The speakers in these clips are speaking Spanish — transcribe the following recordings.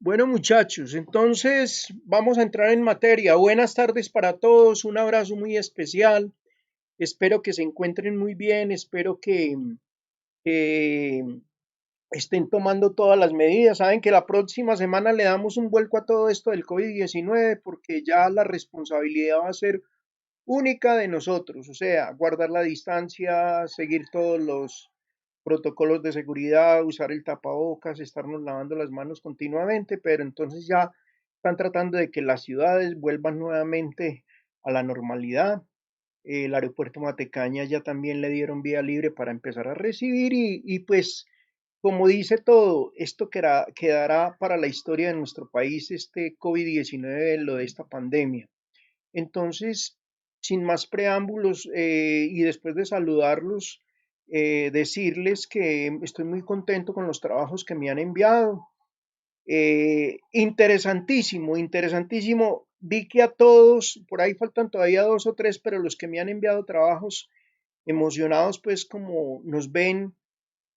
Bueno, muchachos, entonces vamos a entrar en materia. Buenas tardes para todos, un abrazo muy especial. Espero que se encuentren muy bien, espero que estén tomando todas las medidas. Saben que la próxima semana le damos un vuelco a todo esto del COVID-19 porque ya la responsabilidad va a ser única de nosotros, o sea, guardar la distancia, seguir todos los protocolos de seguridad, usar el tapabocas, estarnos lavando las manos continuamente, pero entonces ya están tratando de que las ciudades vuelvan nuevamente a la normalidad. El aeropuerto Matecaña ya también le dieron vía libre para empezar a recibir y pues, como dice todo, esto quedará para la historia de nuestro país, este COVID-19, lo de esta pandemia. Entonces, sin más preámbulos y después de saludarlos, decirles que estoy muy contento con los trabajos que me han enviado. Interesantísimo, interesantísimo. Vi que a todos, por ahí faltan todavía dos o tres, pero los que me han enviado trabajos emocionados, pues como nos ven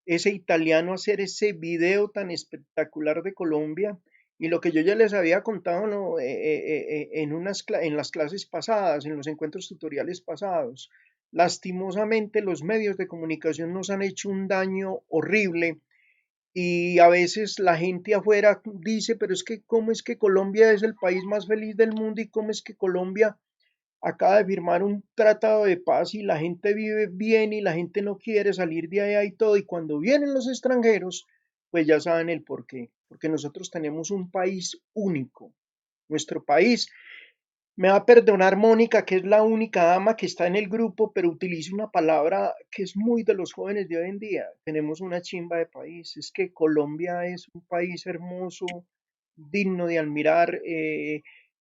ese italiano hacer ese video tan espectacular de Colombia y lo que yo ya les había contado, ¿no? En las clases pasadas, en los encuentros tutoriales pasados. Lastimosamente los medios de comunicación nos han hecho un daño horrible y a veces la gente afuera dice, pero es que ¿cómo es que Colombia es el país más feliz del mundo y cómo es que Colombia acaba de firmar un tratado de paz y la gente vive bien y la gente no quiere salir de allá y todo? Y cuando vienen los extranjeros, pues ya saben el por qué. Porque nosotros tenemos un país único. Nuestro país, me va a perdonar Mónica, que es la única dama que está en el grupo, pero utilizo una palabra que es muy de los jóvenes de hoy en día. Tenemos una chimba de país. Es que Colombia es un país hermoso, digno de admirar,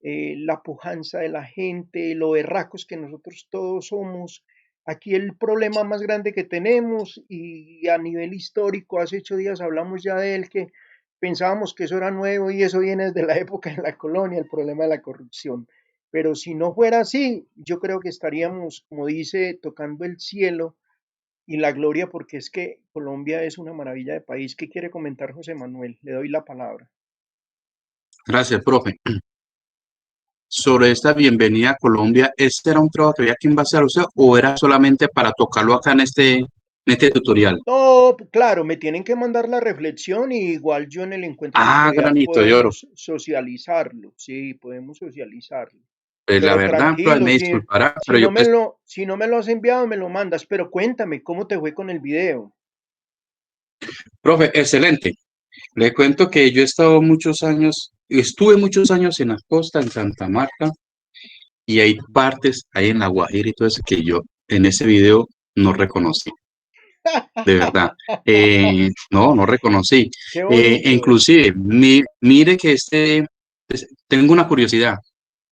la pujanza de la gente, lo berracos que nosotros todos somos. Aquí el problema más grande que tenemos, y a nivel histórico, hace 8 días hablamos ya de él, que pensábamos que eso era nuevo y eso viene desde la época de la colonia, el problema de la corrupción. Pero si no fuera así, yo creo que estaríamos, como dice, tocando el cielo y la gloria, porque es que Colombia es una maravilla de país. ¿Qué quiere comentar José Manuel? Le doy la palabra. Gracias, profe. Sobre esta bienvenida a Colombia, ¿este era un trabajo que había que en base a usted o era solamente para tocarlo acá en este tutorial? No, claro, me tienen que mandar la reflexión y igual yo en el encuentro Ah, tutorial granito de oro. podemos socializarlo, sí, podemos socializarlo. Pues la Pero verdad, profe, tranquilo, me si, disculpará, si pero yo no me pues, lo, si no me lo has enviado, me lo mandas. Pero cuéntame, ¿cómo te fue con el video? profe, excelente. Le cuento que yo he estado muchos años, estuve muchos años en la costa, en Santa Marta, y hay partes ahí en La Guajira y todo eso que yo en ese video no reconocí, de verdad. No reconocí. Qué E bonito. inclusive, mire que tengo una curiosidad.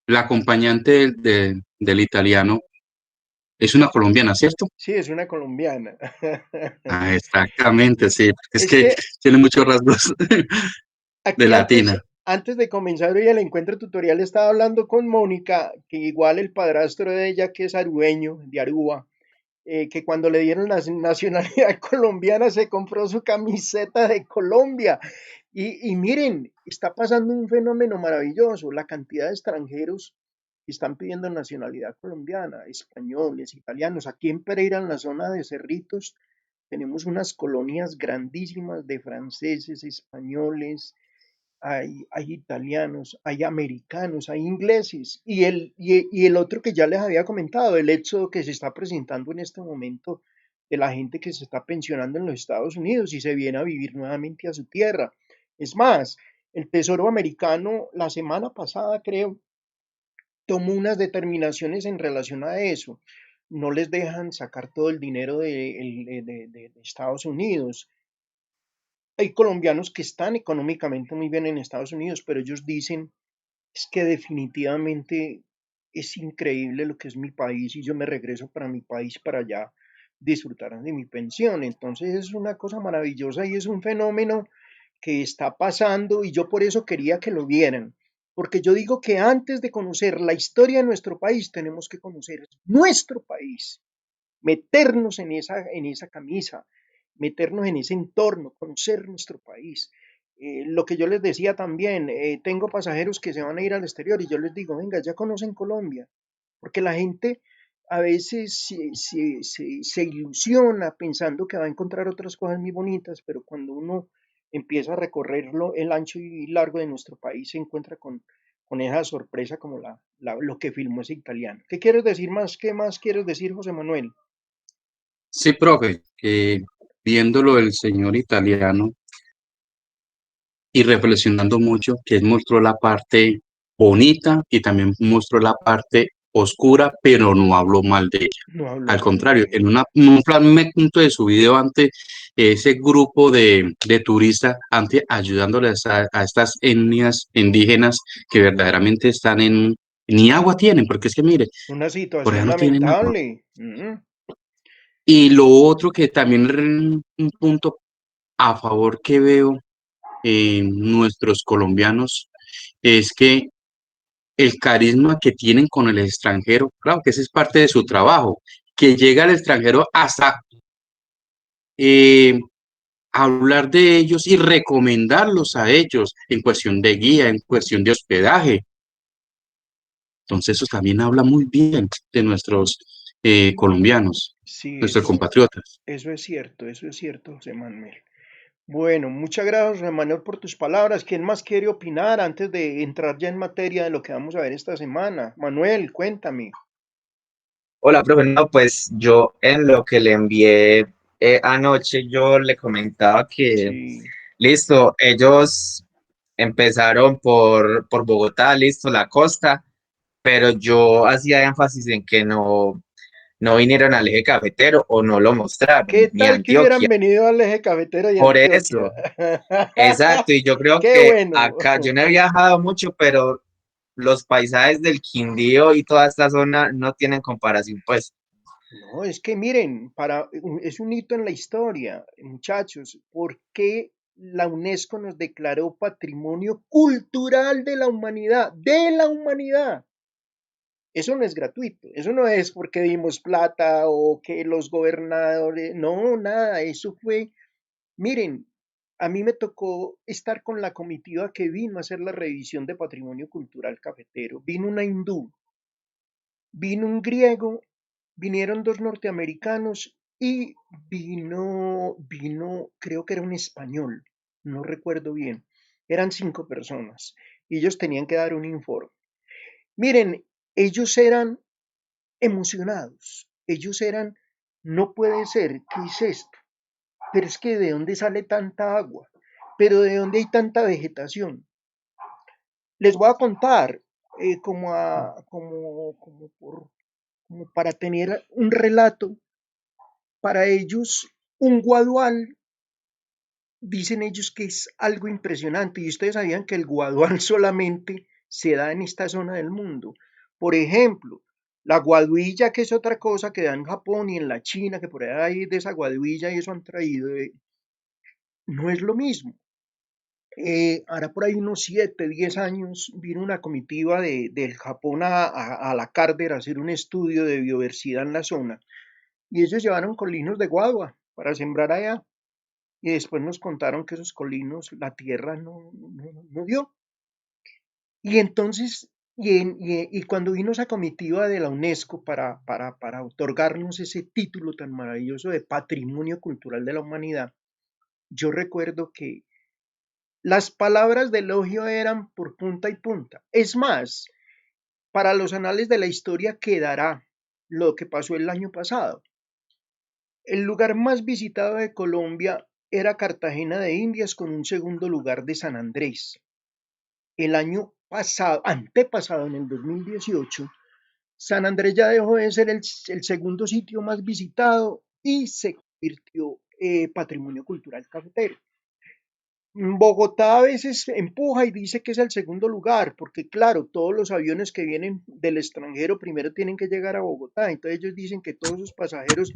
La acompañante del italiano es una colombiana, ¿cierto? Sí, es una colombiana. Ah, exactamente, sí. Es Es que que tiene muchos rasgos de aquí latina. antes de comenzar hoy el encuentro tutorial estaba hablando con Mónica, que igual el padrastro de ella, que es arueño, de Aruba, que cuando le dieron la nacionalidad colombiana se compró su camiseta de Colombia. Y miren, está pasando un fenómeno maravilloso, la cantidad de extranjeros que están pidiendo nacionalidad colombiana, españoles, italianos. Aquí en Pereira, en la zona de Cerritos, tenemos unas colonias grandísimas de franceses, españoles, hay italianos, hay americanos, hay ingleses. Y el otro que ya les había comentado, el éxodo que se está presentando en este momento de la gente que se está pensionando en los Estados Unidos y se viene a vivir nuevamente a su tierra. Es más, el Tesoro americano la semana pasada, creo, tomó unas determinaciones en relación a eso. No les dejan sacar todo el dinero de Estados Unidos. Hay colombianos que están económicamente muy bien en Estados Unidos, pero ellos dicen, es que definitivamente es increíble lo que es mi país y yo me regreso para mi país para allá disfrutar de mi pensión. Entonces es una cosa maravillosa y es un fenómeno que está pasando y yo por eso quería que lo vieran. Porque yo digo que antes de conocer la historia de nuestro país, tenemos que conocer nuestro país, meternos en esa camisa, meternos en ese entorno, conocer nuestro país. Lo que yo les decía también, tengo pasajeros que se van a ir al exterior y yo les digo, venga, ya conocen Colombia, porque la gente a veces se ilusiona pensando que va a encontrar otras cosas muy bonitas, pero cuando uno empieza a recorrerlo el ancho y largo de nuestro país se encuentra con esa sorpresa como lo que filmó ese italiano. ¿Qué quieres decir más? ¿Qué más quieres decir, José Manuel? Sí, profe, viéndolo el señor italiano y reflexionando mucho, que él mostró la parte bonita y también mostró la parte oscura, pero no habló mal de ella. No habló Al mal de contrario, él. en un fragmento de su video antes, ese grupo de turistas, antes ayudándoles a estas etnias indígenas que verdaderamente están ni agua tienen, porque es que mire, Una por allá situación no tienen agua. lamentable. Y lo otro que también es un punto a favor que veo en nuestros colombianos es que el carisma que tienen con el extranjero, claro que ese es parte de su trabajo, que llega al extranjero hasta eh, hablar de ellos y recomendarlos a ellos en cuestión de guía, en cuestión de hospedaje. Entonces eso también habla muy bien de nuestros colombianos, Sí, nuestros compatriotas. eso es cierto, José Manuel. Bueno, muchas gracias, José Manuel, por tus palabras. ¿Quién más quiere opinar antes de entrar ya en materia de lo que vamos a ver esta semana? Manuel, cuéntame. Hola, profe. No, pues yo en lo que le envié anoche, yo le comentaba que, Sí. listo, ellos empezaron por Bogotá, listo, la costa, pero yo hacía énfasis en que no vinieron al eje cafetero o no lo ¿Qué mostraron, ni a tal que hubieran Antioquia. venido al eje cafetero y Por Antioquia? eso, exacto, y yo creo Qué que bueno. acá, yo no he viajado mucho, pero los paisajes del Quindío y toda esta zona no tienen comparación, pues. No, es que miren, es un hito en la historia, muchachos. ¿Por qué la UNESCO nos declaró Patrimonio Cultural de la Humanidad? De la humanidad. Eso no es gratuito, eso no es porque dimos plata o que los gobernadores, no, nada, eso fue, miren, a mí me tocó estar con la comitiva que vino a hacer la revisión de patrimonio cultural cafetero. Vino una hindú, vino un griego, vinieron dos norteamericanos y creo que era un español, no recuerdo bien. Eran 5 personas y ellos tenían que dar un informe. Miren, ellos eran emocionados. Ellos eran, no puede ser, ¿qué es esto? Pero es que ¿de dónde sale tanta agua? ¿Pero de dónde hay tanta vegetación? Les voy a contar como para tener un relato. Para ellos, un guadual, dicen ellos que es algo impresionante. Y ustedes sabían que el guadual solamente se da en esta zona del mundo. Por ejemplo, la guaduilla, que es otra cosa que da en Japón y en la China, que por ahí hay de esa guaduilla y eso han traído, no es lo mismo. Ahora por ahí unos 7, 10 años vino una comitiva del Japón a la Cárder a hacer un estudio de biodiversidad en la zona y ellos llevaron colinos de guadua para sembrar allá y después nos contaron que esos colinos la tierra no dio. Y entonces, y cuando vino esa comitiva de la UNESCO para otorgarnos ese título tan maravilloso de Patrimonio Cultural de la Humanidad, yo recuerdo que las palabras de elogio eran por punta y punta. Es más, para los anales de la historia quedará lo que pasó el año pasado. El lugar más visitado de Colombia era Cartagena de Indias con un segundo lugar de San Andrés. El año pasado, antepasado, en el 2018, San Andrés ya dejó de ser el segundo sitio más visitado y se convirtió patrimonio cultural cafetero. Bogotá a veces empuja y dice que es el segundo lugar, porque claro, todos los aviones que vienen del extranjero primero tienen que llegar a Bogotá, entonces ellos dicen que todos esos pasajeros,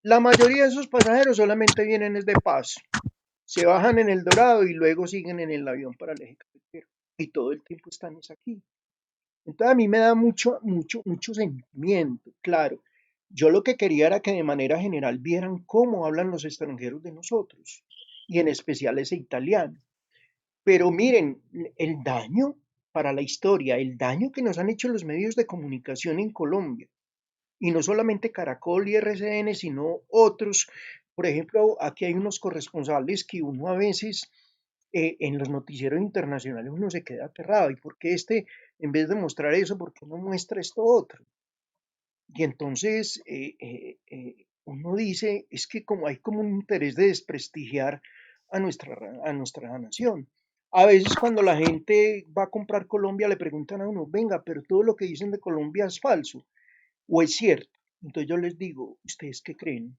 la mayoría de esos pasajeros solamente vienen es de paso, se bajan en el Dorado y luego siguen en el avión para el eje cafetero, y todo el tiempo están es aquí. Entonces a mí me da mucho sentimiento, claro. Yo lo que quería era que de manera general vieran cómo hablan los extranjeros de nosotros, y en especial ese italiano. Pero miren, el daño para la historia, el daño que nos han hecho los medios de comunicación en Colombia, y no solamente Caracol y RCN, sino otros. Por ejemplo, aquí hay unos corresponsales que uno a veces en los noticieros internacionales uno se queda aterrado. ¿Y por qué en vez de mostrar eso, por qué no muestra esto otro? Y entonces uno dice, es que como hay como un interés de desprestigiar a nuestra nación. A veces cuando la gente va a comprar Colombia le preguntan a uno, venga, pero todo lo que dicen de Colombia es falso o es cierto. Entonces yo les digo, ¿ustedes qué creen?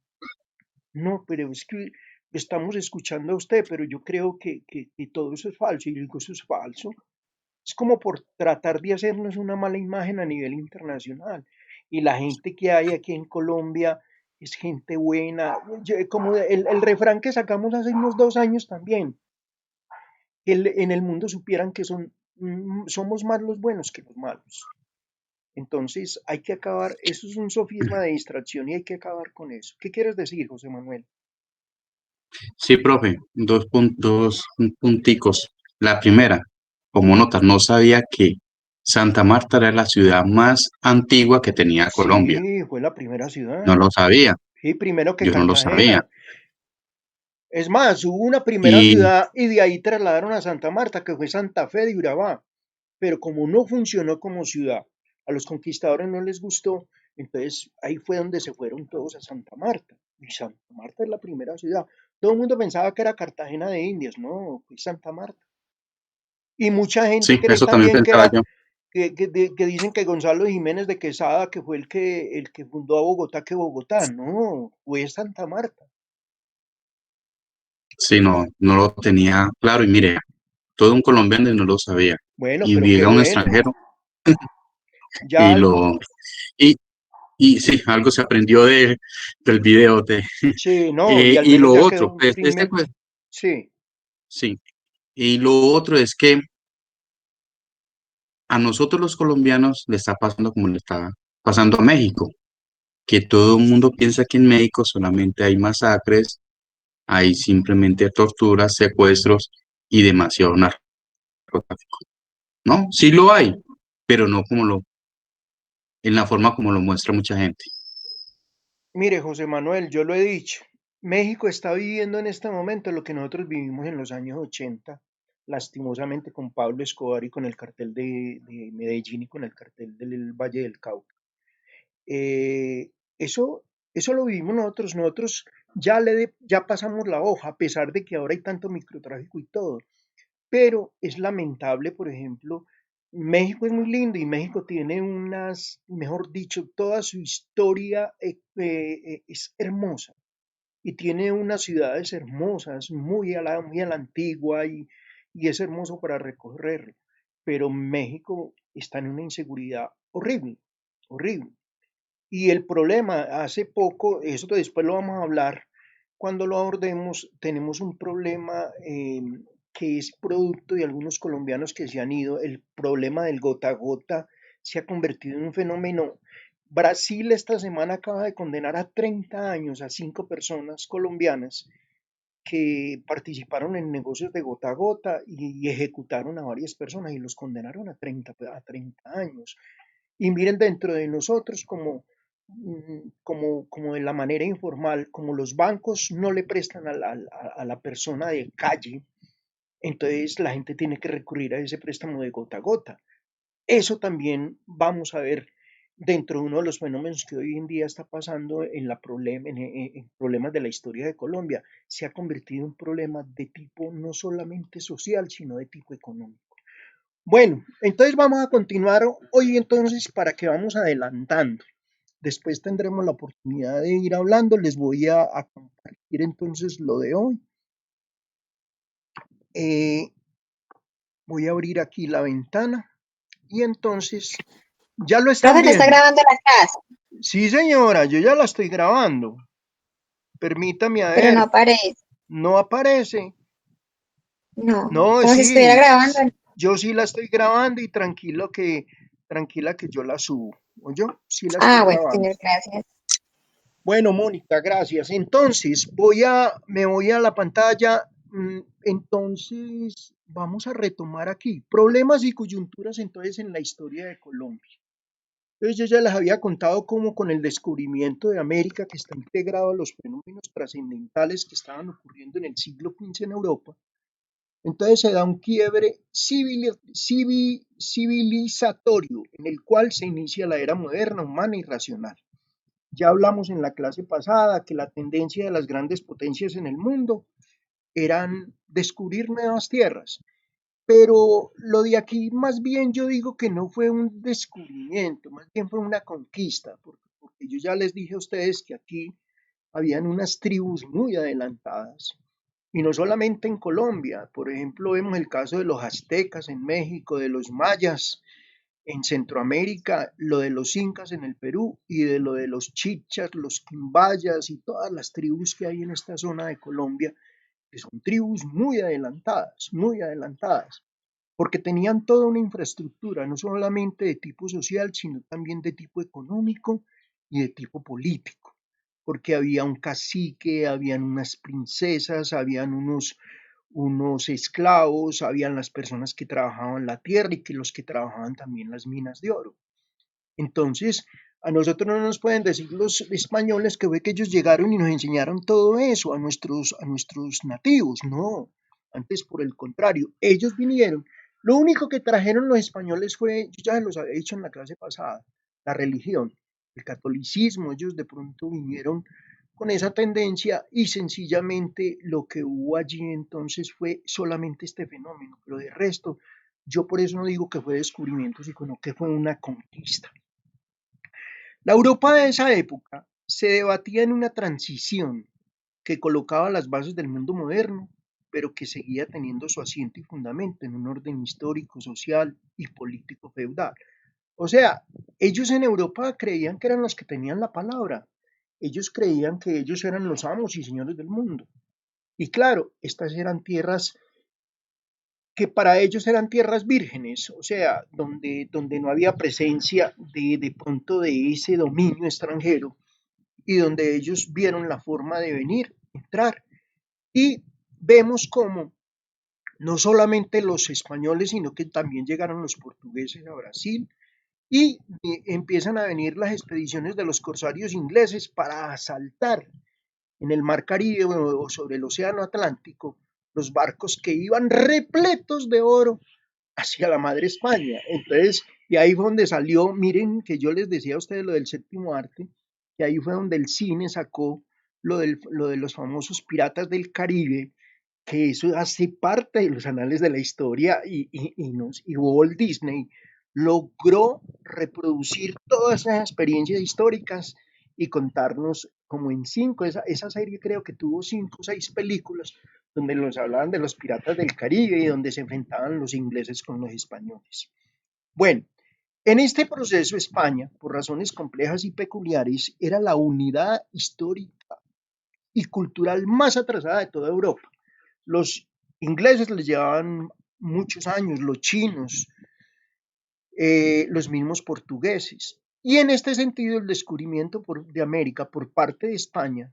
No, pero es que estamos escuchando a usted, pero yo creo que todo eso es falso. Y yo digo, eso es falso. Es como por tratar de hacernos una mala imagen a nivel internacional. Y la gente que hay aquí en Colombia es gente buena. Como el refrán que sacamos hace unos 2 años también, que en el mundo supieran que somos más los buenos que los malos. Entonces hay que acabar, eso es un sofisma de distracción y hay que acabar con eso. ¿Qué quieres decir, José Manuel? Sí, profe, dos punticos. La primera, como notas, no sabía que Santa Marta era la ciudad más antigua que tenía Colombia. Sí, fue la primera No ciudad. lo sabía, Sí, primero que yo no lo sabía. Cartagena. Es más, hubo una primera Y ciudad y de ahí trasladaron a Santa Marta, que fue Santa Fe de Urabá. Pero como no funcionó como ciudad, a los conquistadores no les gustó, entonces ahí fue donde se fueron todos a Santa Marta. Y Santa Marta es la primera ciudad. Todo el mundo pensaba que era Cartagena de Indias, no, fue Santa Marta. Y mucha gente sí, cree eso también también que pensaba era, yo. que dicen que Gonzalo Jiménez de Quesada, que fue el que fundó a Bogotá, que Bogotá, no, fue Santa Marta. Sí, no, no lo tenía claro. Y mire, todo un colombiano no lo sabía. Bueno, Y pero qué llega un bueno. extranjero Ya, y y, y sí, algo se aprendió del video sí, no, y al y menos lo ya otro, quedó un pues, primer, pues, sí. sí. Y lo otro es que a nosotros los colombianos le está pasando como le está pasando a México, que todo el mundo piensa que en México solamente hay masacres, hay simplemente torturas, secuestros y demasiado narcotráfico. No, sí lo hay, pero no en la forma como lo muestra mucha gente. Mire, José Manuel, yo lo he dicho, México está viviendo en este momento lo que nosotros vivimos en los años 80, lastimosamente con Pablo Escobar y con el cartel de Medellín y con el cartel del Valle del Cauca. Eh, eso, eso lo vivimos nosotros, ya pasamos la hoja, a pesar de que ahora hay tanto microtráfico y todo. Pero es lamentable, por ejemplo, México es muy lindo y México tiene mejor dicho, toda su historia es hermosa y tiene unas ciudades hermosas, muy a la antigua y es hermoso para recorrer. Pero México está en una inseguridad horrible, horrible. Y el problema, hace poco, eso después lo vamos a hablar cuando lo abordemos, tenemos un problema que es producto de algunos colombianos que se han ido. El problema del gota a gota se ha convertido en un fenómeno. Brasil esta semana acaba de condenar a 30 años a 5 personas colombianas que participaron en negocios de gota a gota y ejecutaron a varias personas y los condenaron a 30 años. Y miren dentro de nosotros como de la manera informal, como los bancos no le prestan a la persona de calle, entonces la gente tiene que recurrir a ese préstamo de gota a gota. Eso también vamos a ver dentro de uno de los fenómenos que hoy en día está pasando en problemas de la historia de Colombia. Se ha convertido en un problema de tipo no solamente social, sino de tipo económico. Bueno, entonces vamos a continuar hoy entonces para que vamos adelantando. Después tendremos la oportunidad de ir hablando. Les voy a compartir entonces lo de hoy. Eh, Voy a abrir aquí la ventana y entonces ya lo están Profe, te está viendo. grabando la clase, Sí, señora, yo ya la estoy grabando. Permítame a pero no ver. aparece. No aparece. No, No, como si estuviera sí, grabando. yo sí la estoy grabando y tranquila que yo la subo. ¿O yo? Sí la estoy Ah, bueno, grabando. señor, gracias. Bueno, Mónica, gracias. Entonces, me voy a la pantalla. Entonces, vamos a retomar aquí problemas y coyunturas entonces en la historia de Colombia. Entonces yo ya les había contado cómo con el descubrimiento de América, que está integrado a los fenómenos trascendentales que estaban ocurriendo en el siglo XV en Europa, entonces se da un quiebre civilizatorio en el cual se inicia la era moderna, humana y racional. Ya hablamos en la clase pasada que la tendencia de las grandes potencias en el mundo eran descubrir nuevas tierras, pero lo de aquí más bien yo digo que no fue un descubrimiento, más bien fue una conquista, porque yo ya les dije a ustedes que aquí habían unas tribus muy adelantadas. Y no solamente en Colombia, por ejemplo, vemos el caso de los aztecas en México, de los mayas en Centroamérica, lo de los incas en el Perú y de lo de los chichas, los quimbayas y todas las tribus que hay en esta zona de Colombia, que son tribus muy adelantadas, porque tenían toda una infraestructura, no solamente de tipo social, sino también de tipo económico y de tipo político, porque había un cacique, habían unas princesas, habían unos esclavos, habían las personas que trabajaban la tierra y que los que trabajaban también las minas de oro. Entonces, a nosotros no nos pueden decir los españoles que fue que ellos llegaron y nos enseñaron todo eso a nuestros nativos. No, antes por el contrario, ellos vinieron. Lo único que trajeron los españoles fue, yo ya los había dicho en la clase pasada, la religión, el catolicismo. Ellos de pronto vinieron con esa tendencia y sencillamente lo que hubo allí entonces fue solamente este fenómeno, pero de resto, yo por eso no digo que fue descubrimiento, sino que fue una conquista. La Europa de esa época se debatía en una transición que colocaba las bases del mundo moderno, pero que seguía teniendo su asiento y fundamento en un orden histórico, social y político feudal. O sea, ellos en Europa creían que eran los que tenían la palabra. Ellos creían que ellos eran los amos y señores del mundo. Y claro, estas eran tierras que para ellos eran tierras vírgenes, o sea, donde no había presencia de pronto de ese dominio extranjero y donde ellos vieron la forma de venir, entrar. Y vemos cómo no solamente los españoles, sino que también llegaron los portugueses a Brasil y empiezan a venir las expediciones de los corsarios ingleses para asaltar en el mar Caribe o sobre el océano Atlántico los barcos que iban repletos de oro hacia la madre España. Entonces, y ahí fue donde salió, miren que yo les decía a ustedes lo del séptimo arte, que ahí fue donde el cine sacó lo de los famosos piratas del Caribe, que eso hace parte de los anales de la historia y Walt Disney logró reproducir todas esas experiencias históricas y contarnos como en cinco, esa serie creo que tuvo 5 o 6 películas donde nos hablaban de los piratas del Caribe y donde se enfrentaban los ingleses con los españoles. Bueno, en este proceso España, por razones complejas y peculiares, era la unidad histórica y cultural más atrasada de toda Europa. Los ingleses les llevaban muchos años, los chinos, los mismos portugueses. Y en este sentido, el descubrimiento de América por parte de España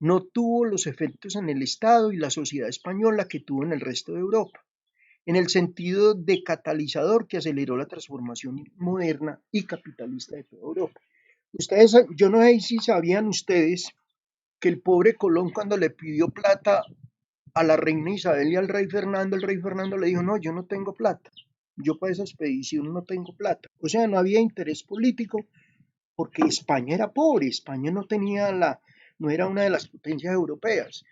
no tuvo los efectos en el Estado y la sociedad española que tuvo en el resto de Europa, en el sentido de catalizador que aceleró la transformación moderna y capitalista de toda Europa. Ustedes, yo no sé si sabían ustedes que el pobre Colón cuando le pidió plata a la reina Isabel y al rey Fernando, el rey Fernando le dijo, no, yo no tengo plata, yo para esa expedición no tengo plata. O sea, no había interés político porque España era pobre, España no tenía no era una de las potencias europeas.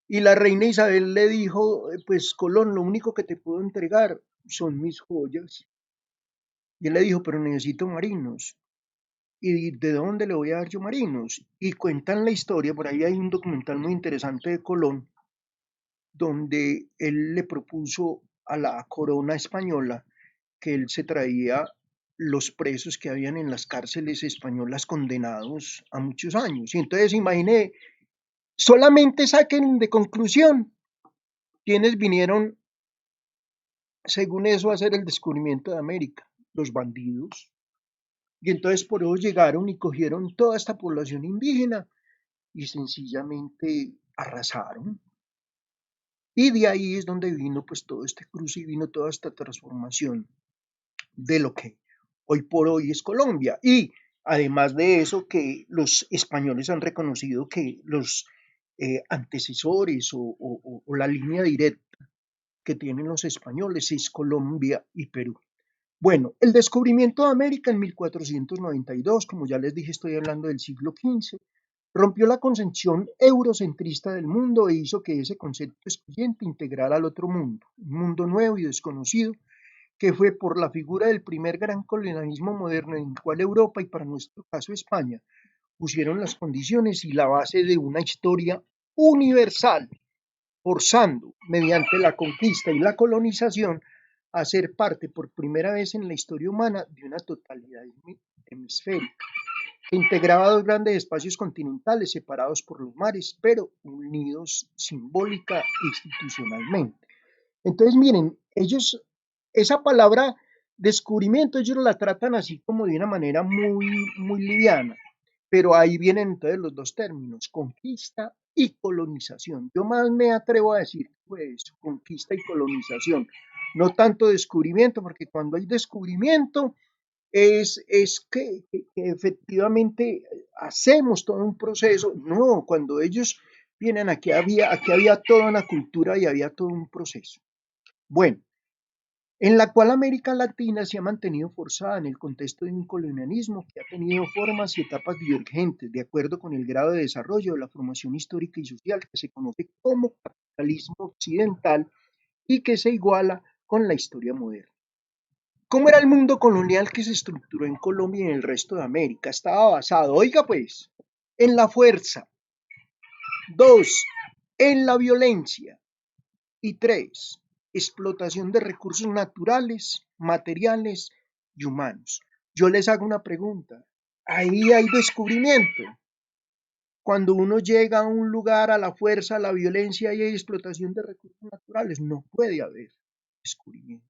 Y la reina Isabel le dijo, pues Colón, lo único que te puedo entregar son mis joyas. Y él le dijo, pero necesito marinos. ¿Y de dónde le voy a dar yo marinos? Y cuentan la historia, por ahí hay un documental muy interesante de Colón, donde él le propuso a la corona española que él se traía los presos que habían en las cárceles españolas condenados a muchos años. Y entonces imaginé, solamente saquen de conclusión quienes vinieron, según eso, a hacer el descubrimiento de América, los bandidos. Y entonces por eso llegaron y cogieron toda esta población indígena y sencillamente arrasaron. Y de ahí es donde vino pues todo este cruce y vino toda esta transformación de lo que hoy por hoy es Colombia. Y además de eso, que los españoles han reconocido que los antecesores o la línea directa que tienen los españoles es Colombia y Perú. Bueno, el descubrimiento de América en 1492, como ya les dije, estoy hablando del siglo XV, rompió la concepción eurocentrista del mundo e hizo que ese concepto excluyente integrara al otro mundo, un mundo nuevo y desconocido, que fue por la figura del primer gran colonialismo moderno en el cual Europa y para nuestro caso España pusieron las condiciones y la base de una historia universal, forzando mediante la conquista y la colonización a ser parte por primera vez en la historia humana de una totalidad hemisférica que integraba dos grandes espacios continentales separados por los mares, pero unidos simbólica e institucionalmente. Entonces, miren, ellos, esa palabra descubrimiento, ellos la tratan así como de una manera muy liviana, pero ahí vienen entonces los dos términos, conquista y colonización. Yo más me atrevo a decir, pues, conquista y colonización, no tanto descubrimiento, porque cuando hay descubrimiento es que efectivamente hacemos todo un proceso. No, cuando ellos vienen aquí había toda una cultura y había todo un proceso. Bueno, en la cual América Latina se ha mantenido forzada en el contexto de un colonialismo que ha tenido formas y etapas divergentes de acuerdo con el grado de desarrollo de la formación histórica y social que se conoce como capitalismo occidental y que se iguala con la historia moderna. ¿Cómo era el mundo colonial que se estructuró en Colombia y en el resto de América? Estaba basado, oiga pues, en la fuerza, dos, en la violencia y tres, explotación de recursos naturales, materiales y humanos. Yo les hago una pregunta, ahí hay descubrimiento. Cuando uno llega a un lugar a la fuerza, a la violencia y hay explotación de recursos naturales, no puede haber descubrimiento.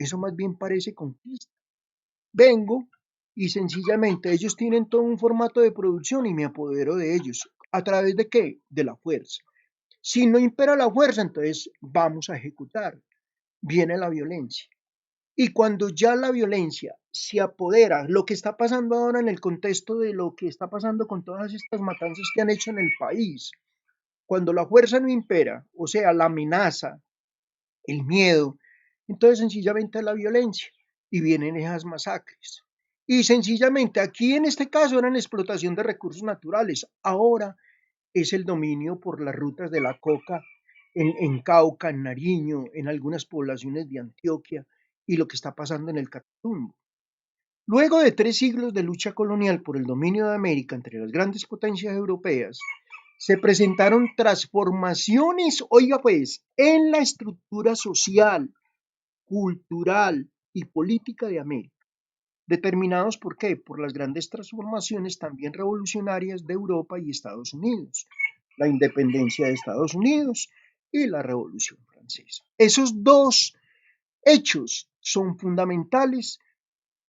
Eso más bien parece conquista. Vengo y sencillamente ellos tienen todo un formato de producción y me apodero de ellos. ¿A través de qué? De la fuerza. Si no impera la fuerza, entonces vamos a ejecutar. Viene la violencia. Y cuando ya la violencia se apodera, lo que está pasando ahora en el contexto de lo que está pasando con todas estas matanzas que han hecho en el país, cuando la fuerza no impera, o sea, la amenaza, el miedo, entonces sencillamente la violencia y vienen esas masacres. Y sencillamente aquí en este caso eran explotación de recursos naturales, ahora es el dominio por las rutas de la coca en Cauca, en Nariño, en algunas poblaciones de Antioquia y lo que está pasando en el Catatumbo. Luego de 3 siglos de lucha colonial por el dominio de América entre las grandes potencias europeas, se presentaron transformaciones, oiga pues, en la estructura social, cultural y política de América, determinados por qué, por las grandes transformaciones también revolucionarias de Europa y Estados Unidos, la independencia de Estados Unidos y la Revolución Francesa. Esos dos hechos son fundamentales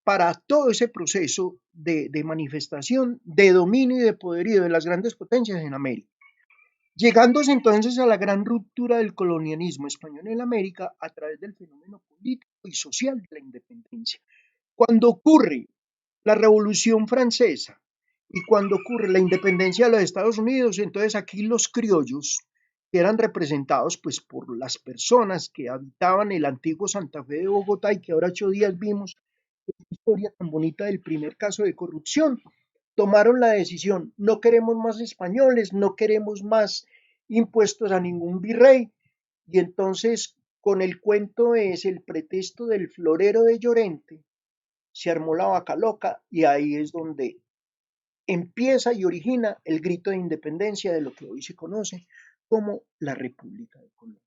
para todo ese proceso de manifestación, de dominio y de poderío de las grandes potencias en América. Llegándose entonces a la gran ruptura del colonialismo español en América a través del fenómeno político y social de la independencia. Cuando ocurre la Revolución Francesa y cuando ocurre la independencia de los Estados Unidos, entonces aquí los criollos, que eran representados pues por las personas que habitaban el antiguo Santa Fe de Bogotá y que ahora 8 días vimos esta historia tan bonita del primer caso de corrupción, tomaron la decisión, no queremos más españoles, no queremos más impuestos a ningún virrey, y entonces con el cuento es el pretexto del florero de Llorente, se armó la vaca loca y ahí es donde empieza y origina el grito de independencia de lo que hoy se conoce como la República de Colombia.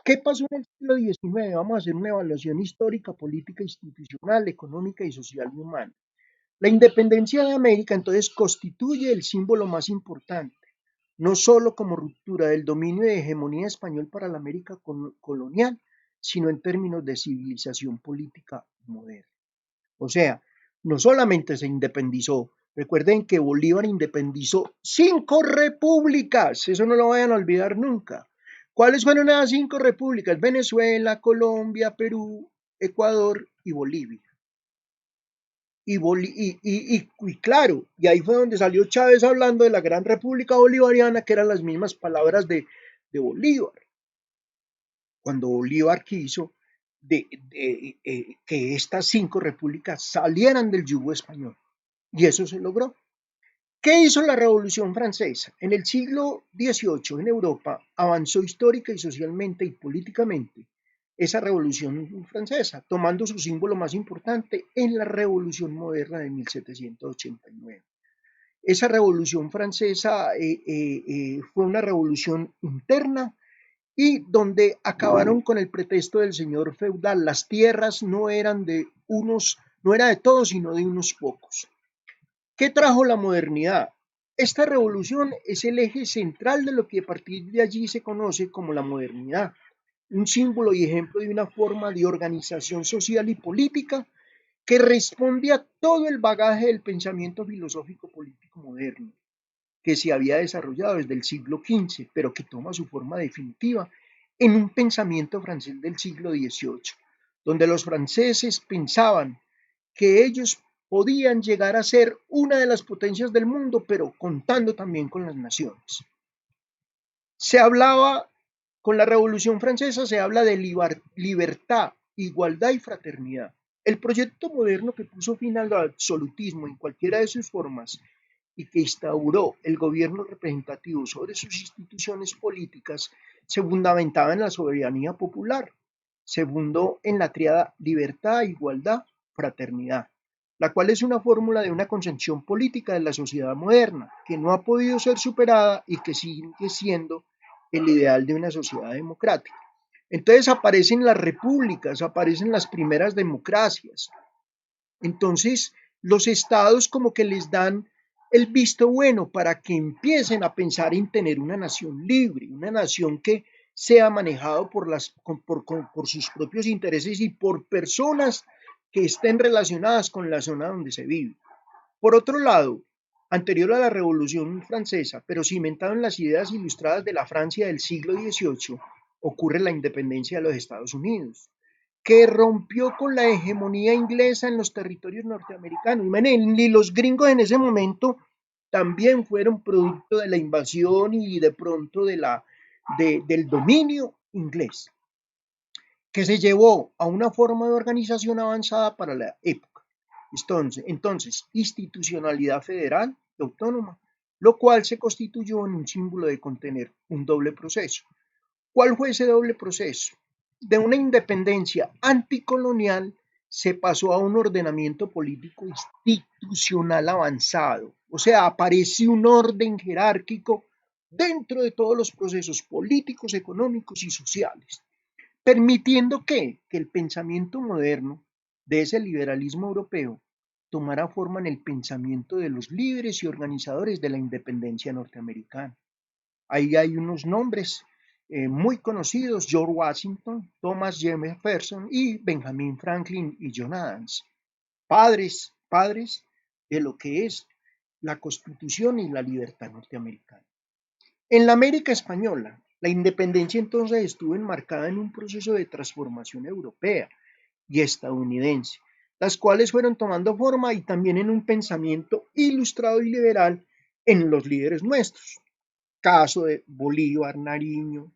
¿Qué pasó en el siglo XIX? Vamos a hacer una evaluación histórica, política, institucional, económica y social y humana. La independencia de América entonces constituye el símbolo más importante, no solo como ruptura del dominio y hegemonía español para la América colonial, sino en términos de civilización política moderna. O sea, no solamente se independizó Recuerden que Bolívar independizó 5 repúblicas, eso no lo vayan a olvidar nunca. ¿Cuáles fueron esas 5 repúblicas? Venezuela, Colombia, Perú, Ecuador y Bolivia. Y claro, y ahí fue donde salió Chávez hablando de la Gran República Bolivariana, que eran las mismas palabras de Bolívar. Cuando Bolívar quiso que estas 5 repúblicas salieran del yugo español. Y eso se logró. ¿Qué hizo la Revolución Francesa? En el siglo XVIII en Europa avanzó histórica y socialmente y políticamente esa Revolución Francesa, tomando su símbolo más importante en la Revolución Moderna de 1789. Esa Revolución Francesa fue una revolución interna y donde acabaron con el pretexto del señor feudal. Las tierras no eran de todos, sino de unos pocos. ¿Qué trajo la modernidad? Esta revolución es el eje central de lo que a partir de allí se conoce como la modernidad, un símbolo y ejemplo de una forma de organización social y política que responde a todo el bagaje del pensamiento filosófico político moderno, que se había desarrollado desde el siglo XV, pero que toma su forma definitiva en un pensamiento francés del siglo XVIII, donde los franceses pensaban que ellos podían llegar a ser una de las potencias del mundo, pero contando también con las naciones. Se hablaba, con la Revolución Francesa, se habla de libertad, igualdad y fraternidad. El proyecto moderno que puso fin al absolutismo en cualquiera de sus formas y que instauró el gobierno representativo sobre sus instituciones políticas se fundamentaba en la soberanía popular, se fundó en la tríada libertad, igualdad, fraternidad, la cual es una fórmula de una concepción política de la sociedad moderna, que no ha podido ser superada y que sigue siendo el ideal de una sociedad democrática. Entonces aparecen las repúblicas, aparecen las primeras democracias. Entonces los estados como que les dan el visto bueno para que empiecen a pensar en tener una nación libre, una nación que sea manejado por sus propios intereses y por personas que estén relacionadas con la zona donde se vive. Por otro lado, anterior a la Revolución Francesa, pero cimentado en las ideas ilustradas de la Francia del siglo XVIII, ocurre la independencia de los Estados Unidos, que rompió con la hegemonía inglesa en los territorios norteamericanos. Y los gringos en ese momento también fueron producto de la invasión y de pronto del dominio inglés, que se llevó a una forma de organización avanzada para la época. Entonces, institucionalidad federal y autónoma, lo cual se constituyó en un símbolo de contener un doble proceso. ¿Cuál fue ese doble proceso? De una independencia anticolonial se pasó a un ordenamiento político institucional avanzado, o sea, aparece un orden jerárquico dentro de todos los procesos políticos, económicos y sociales, permitiendo que el pensamiento moderno de ese liberalismo europeo tomara forma en el pensamiento de los líderes y organizadores de la independencia norteamericana. Ahí hay unos nombres muy conocidos: George Washington, Thomas Jefferson y Benjamin Franklin y John Adams, padres de lo que es la Constitución y la libertad norteamericana. En la América española, la independencia entonces estuvo enmarcada en un proceso de transformación europea y estadounidense, las cuales fueron tomando forma y también en un pensamiento ilustrado y liberal en los líderes nuestros, caso de Bolívar, Nariño,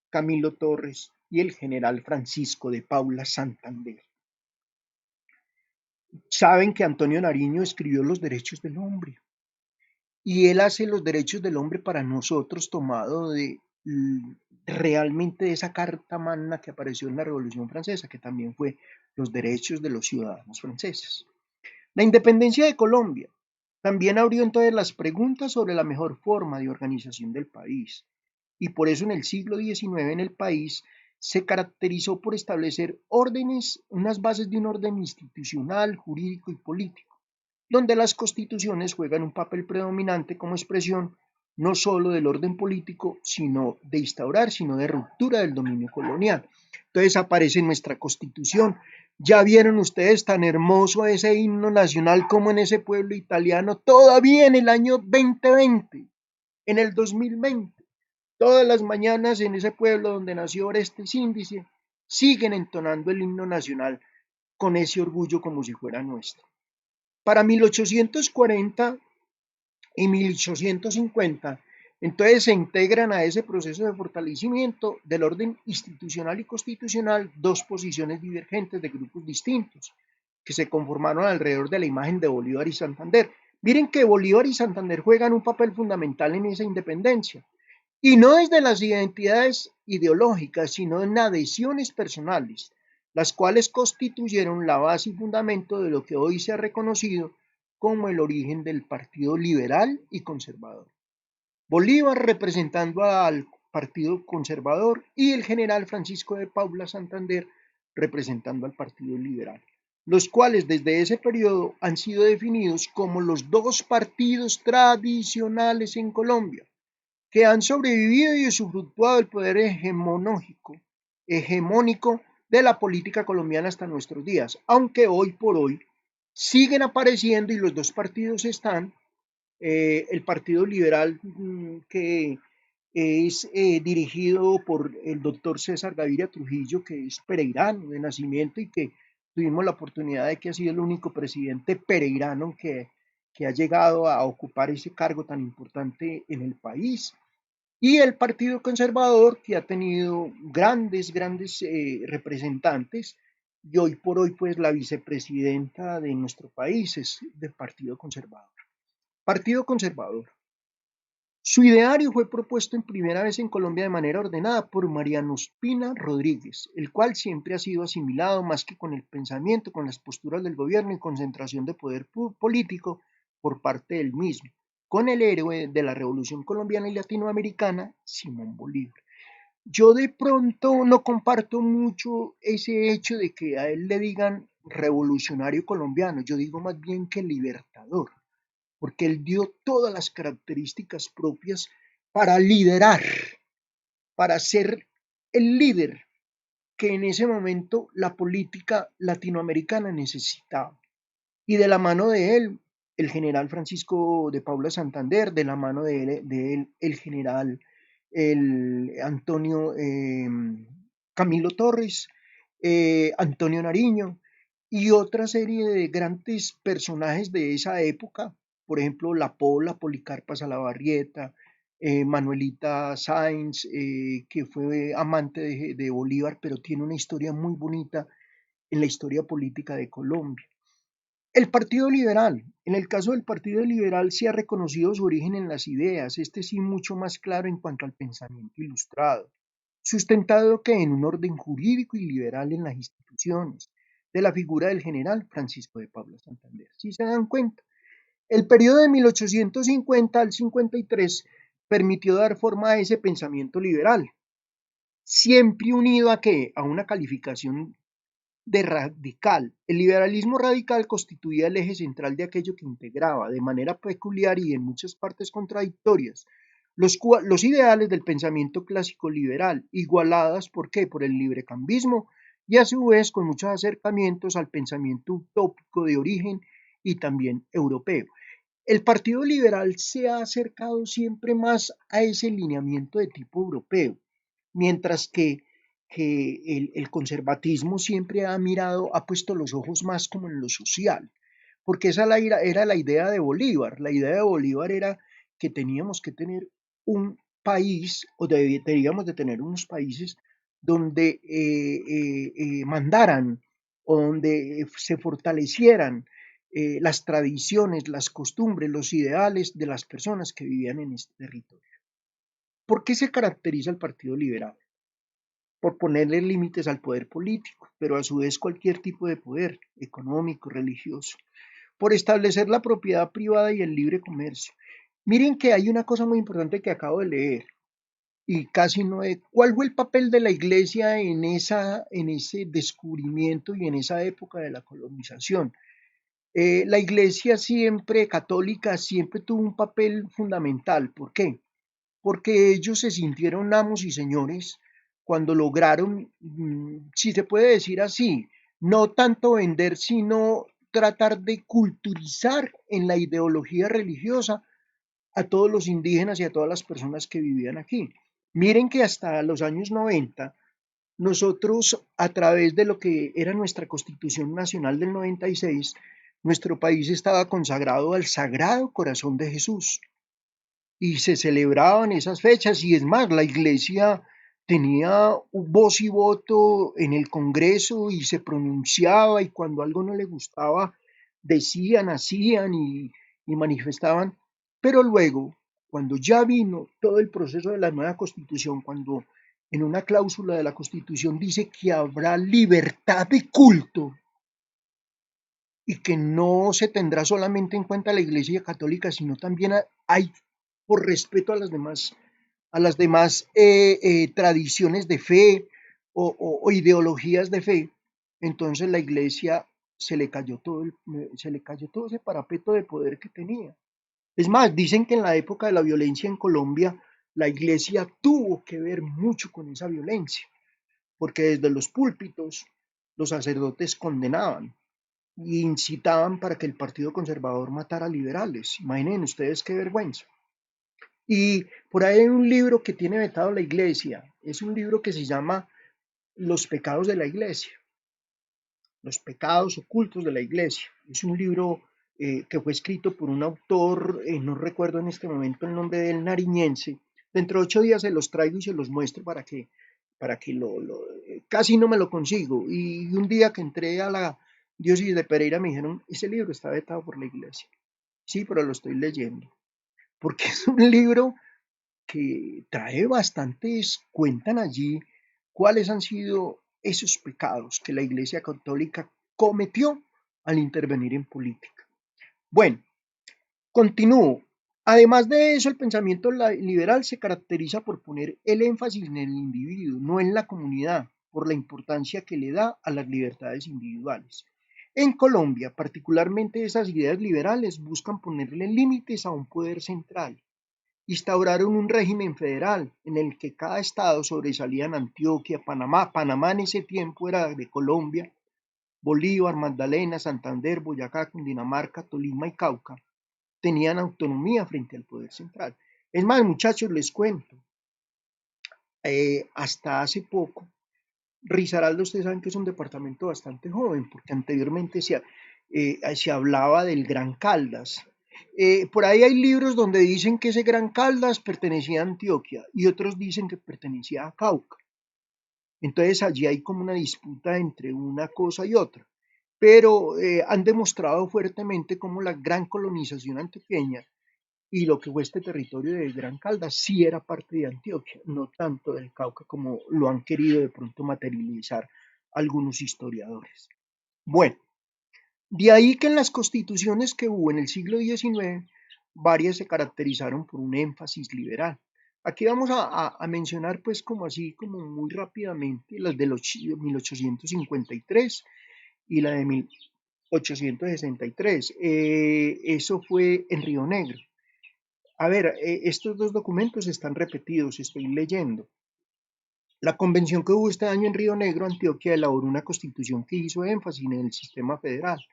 Camilo Torres y el general Francisco de Paula Santander. Saben que Antonio Nariño escribió Los Derechos del Hombre y él hace los derechos del hombre para nosotros tomado de realmente de esa carta magna que apareció en la Revolución Francesa, que también fue los derechos de los ciudadanos franceses. La independencia de Colombia también abrió entonces las preguntas sobre la mejor forma de organización del país, y por eso en el siglo XIX en el país se caracterizó por establecer unas bases de un orden institucional, jurídico y político, donde las constituciones juegan un papel predominante como expresión no solo del orden político, sino de instaurar, sino de ruptura del dominio colonial. Entonces aparece en nuestra Constitución. Ya vieron ustedes tan hermoso ese himno nacional como en ese pueblo italiano, todavía en el año 2020, en el 2020. Todas las mañanas en ese pueblo donde nació Orestes Índice, siguen entonando el himno nacional con ese orgullo como si fuera nuestro. Para 1840 y 1850, entonces se integran a ese proceso de fortalecimiento del orden institucional y constitucional dos posiciones divergentes de grupos distintos que se conformaron alrededor de la imagen de Bolívar y Santander. Miren que Bolívar y Santander juegan un papel fundamental en esa independencia, y no desde las identidades ideológicas, sino en adhesiones personales, las cuales constituyeron la base y fundamento de lo que hoy se ha reconocido como el origen del Partido Liberal y Conservador. Bolívar representando al Partido Conservador y el general Francisco de Paula Santander representando al Partido Liberal, los cuales desde ese periodo han sido definidos como los dos partidos tradicionales en Colombia, que han sobrevivido y usufructuado el poder hegemónico de la política colombiana hasta nuestros días, aunque hoy por hoy siguen apareciendo y los dos partidos están, el Partido Liberal, que es dirigido por el doctor César Gaviria Trujillo, que es pereirano de nacimiento y que tuvimos la oportunidad de que ha sido el único presidente pereirano que ha llegado a ocupar ese cargo tan importante en el país. Y el Partido Conservador, que ha tenido grandes representantes, y hoy por hoy pues la vicepresidenta de nuestro país es del Partido Conservador. Partido Conservador. Su ideario fue propuesto en primera vez en Colombia de manera ordenada por Mariano Ospina Rodríguez, el cual siempre ha sido asimilado más que con el pensamiento, con las posturas del gobierno y concentración de poder político por parte del mismo, con el héroe de la Revolución Colombiana y Latinoamericana, Simón Bolívar. Yo de pronto no comparto mucho ese hecho de que a él le digan revolucionario colombiano, yo digo más bien que libertador, porque él dio todas las características propias para liderar, para ser el líder que en ese momento la política latinoamericana necesitaba. Y de la mano de él, el general Francisco de Paula Santander, de la mano de él el general Antonio Camilo Torres, Antonio Nariño y otra serie de grandes personajes de esa época, por ejemplo, La Pola, Policarpa Salabarrieta, Manuelita Sáenz, que fue amante de Bolívar, pero tiene una historia muy bonita en la historia política de Colombia. El Partido Liberal. En el caso del Partido Liberal se ha reconocido su origen en las ideas, este sí mucho más claro en cuanto al pensamiento ilustrado, sustentado que en un orden jurídico y liberal en las instituciones, de la figura del general Francisco de Paula Santander. Si se dan cuenta, el periodo de 1850 al 53 permitió dar forma a ese pensamiento liberal, siempre unido a ¿qué? A una calificación de radical. El liberalismo radical constituía el eje central de aquello que integraba, de manera peculiar y en muchas partes contradictorias, los ideales del pensamiento clásico liberal, igualadas ¿por qué? Por el librecambismo y a su vez con muchos acercamientos al pensamiento utópico de origen y también europeo. El Partido Liberal se ha acercado siempre más a ese lineamiento de tipo europeo, mientras que el conservatismo siempre ha mirado, ha puesto los ojos más como en lo social, porque esa era la idea de Bolívar. La idea de Bolívar era que teníamos que tener un país, o deberíamos de tener unos países donde mandaran, o donde se fortalecieran las tradiciones, las costumbres, los ideales de las personas que vivían en este territorio. ¿Por qué se caracteriza el Partido Liberal? Por ponerle límites al poder político, pero a su vez cualquier tipo de poder económico, religioso, por establecer la propiedad privada y el libre comercio. Miren que hay una cosa muy importante que acabo de leer y casi no he, ¿cuál fue el papel de la iglesia en ese descubrimiento y en esa época de la colonización? La iglesia siempre católica siempre tuvo un papel fundamental. ¿Por qué? Porque ellos se sintieron amos y señores cuando lograron, si se puede decir así, no tanto vender, sino tratar de culturizar en la ideología religiosa a todos los indígenas y a todas las personas que vivían aquí. Miren que hasta los años 90, nosotros a través de lo que era nuestra Constitución Nacional del 96, nuestro país estaba consagrado al Sagrado Corazón de Jesús y se celebraban esas fechas y es más, la iglesia tenía voz y voto en el Congreso y se pronunciaba y cuando algo no le gustaba decían, hacían y manifestaban, pero luego, cuando ya vino todo el proceso de la nueva Constitución, cuando en una cláusula de la Constitución dice que habrá libertad de culto y que no se tendrá solamente en cuenta la Iglesia Católica, sino también hay por respeto a las demás tradiciones de fe o ideologías de fe, entonces la Iglesia se le cayó todo ese parapeto de poder que tenía. Es más, dicen que en la época de la violencia en Colombia, la Iglesia tuvo que ver mucho con esa violencia, porque desde los púlpitos los sacerdotes condenaban y incitaban para que el Partido Conservador matara liberales. Imaginen ustedes qué vergüenza. Y por ahí hay un libro que tiene vetado la iglesia. Es un libro que se llama Los pecados de la iglesia, los pecados ocultos de la iglesia. Es un libro que fue escrito por un autor, no recuerdo en este momento el nombre del nariñense. Dentro de 8 días se los traigo y se los muestro para que casi no me lo consigo. Y un día que entré a la diócesis de Pereira me dijeron, ese libro está vetado por la iglesia. Sí, pero lo estoy leyendo. Porque es un libro que trae bastantes, cuentan allí cuáles han sido esos pecados que la Iglesia Católica cometió al intervenir en política. Bueno, continúo. Además de eso, el pensamiento liberal se caracteriza por poner el énfasis en el individuo, no en la comunidad, por la importancia que le da a las libertades individuales. En Colombia, particularmente esas ideas liberales buscan ponerle límites a un poder central. Instauraron un régimen federal en el que cada estado sobresalían Antioquia, Panamá. Panamá en ese tiempo era de Colombia, Bolívar, Magdalena, Santander, Boyacá, Cundinamarca, Tolima y Cauca. Tenían autonomía frente al poder central. Es más, muchachos, les cuento, hasta hace poco, Risaralda, ustedes saben que es un departamento bastante joven, porque anteriormente se hablaba del Gran Caldas. Por ahí hay libros donde dicen que ese Gran Caldas pertenecía a Antioquia y otros dicen que pertenecía a Cauca. Entonces allí hay como una disputa entre una cosa y otra. Pero han demostrado fuertemente cómo la gran colonización antioqueña y lo que fue este territorio de Gran Caldas sí era parte de Antioquia, no tanto del Cauca como lo han querido de pronto materializar algunos historiadores. Bueno, de ahí que en las constituciones que hubo en el siglo XIX, varias se caracterizaron por un énfasis liberal. Aquí vamos a mencionar pues como así, como muy rápidamente, las de los 1853 y la de 1863. Eso fue en Río Negro. A ver, estos dos documentos están repetidos, estoy leyendo. La convención que hubo este año en Río Negro, Antioquia, elaboró una constitución que hizo énfasis en el sistema federal.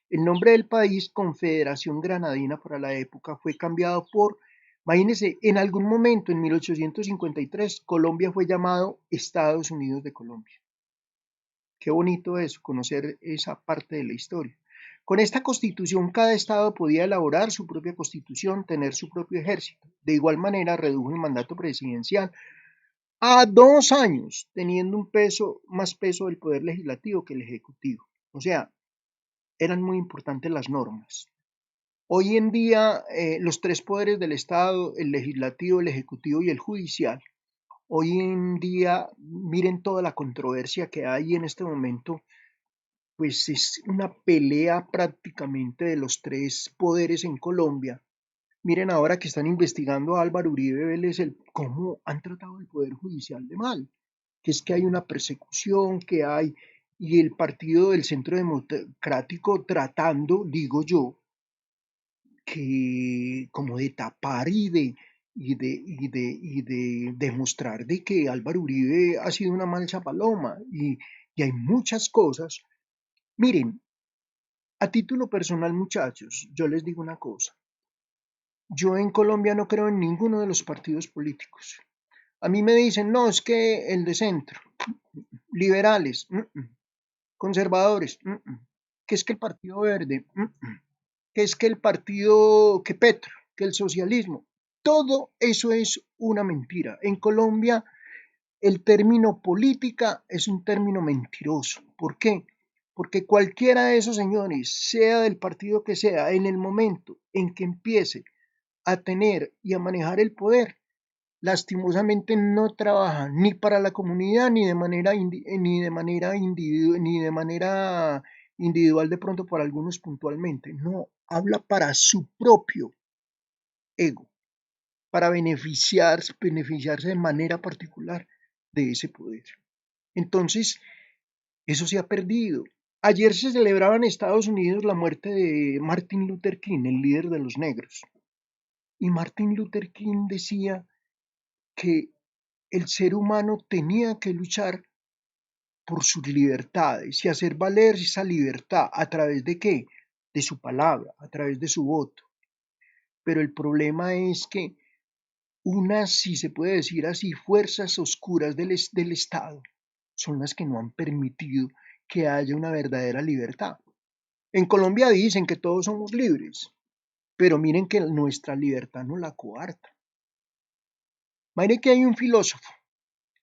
El nombre del país, Confederación Granadina para la época, fue cambiado por, imagínense, en algún momento en 1853, Colombia fue llamado Estados Unidos de Colombia. Qué bonito es conocer esa parte de la historia. Con esta constitución cada estado podía elaborar su propia constitución, tener su propio ejército. De igual manera redujo el mandato presidencial a 2 años, teniendo más peso del poder legislativo que el ejecutivo. O sea, eran muy importantes las normas. Hoy en día, los tres poderes del Estado, el legislativo, el ejecutivo y el judicial, hoy en día, miren toda la controversia que hay en este momento, pues es una pelea prácticamente de los tres poderes en Colombia. Miren ahora que están investigando a Álvaro Uribe Vélez cómo han tratado el Poder Judicial de mal, que es que hay una persecución, que hay, y el Partido del Centro Democrático tratando, digo yo, que como de tapar y de demostrar de que Álvaro Uribe ha sido una mancha paloma y hay muchas cosas. Miren, a título personal, muchachos, yo les digo una cosa. Yo en Colombia no creo en ninguno de los partidos políticos. A mí me dicen, no, es que el de centro, liberales, conservadores, que es que el Partido Verde, que es que el partido, que Petro, que el socialismo. Todo eso es una mentira. En Colombia el término política es un término mentiroso. ¿Por qué? Porque cualquiera de esos señores, sea del partido que sea, en el momento en que empiece a tener y a manejar el poder, lastimosamente no trabaja ni para la comunidad ni de manera individual de pronto para algunos puntualmente. No, habla para su propio ego, para beneficiarse de manera particular de ese poder. Entonces, eso se ha perdido. Ayer se celebraba en Estados Unidos la muerte de Martin Luther King, el líder de los negros. Y Martin Luther King decía que el ser humano tenía que luchar por sus libertades y hacer valer esa libertad a través de qué? De su palabra, a través de su voto. Pero el problema es que unas, si se puede decir así, fuerzas oscuras del Estado son las que no han permitido que haya una verdadera libertad. En Colombia dicen que todos somos libres, pero miren que nuestra libertad no la coarta. Miren que hay un filósofo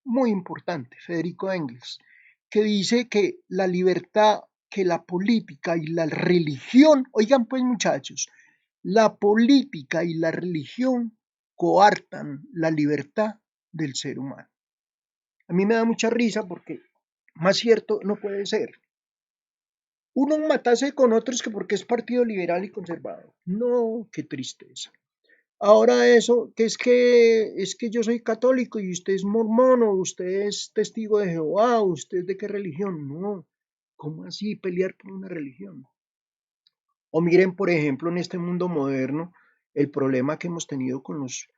muy importante, Federico Engels, que dice que la libertad, que la política y la religión, oigan pues muchachos, la política y la religión coartan la libertad del ser humano. A mí me da mucha risa porque más cierto no puede ser. Uno matarse con otros que porque es partido liberal y conservador. No, qué tristeza. Ahora eso, que es que yo soy católico y usted es mormón o usted es testigo de Jehová o usted es de qué religión. No, ¿cómo así pelear por una religión? O miren, por ejemplo, en este mundo moderno, el problema que hemos tenido con los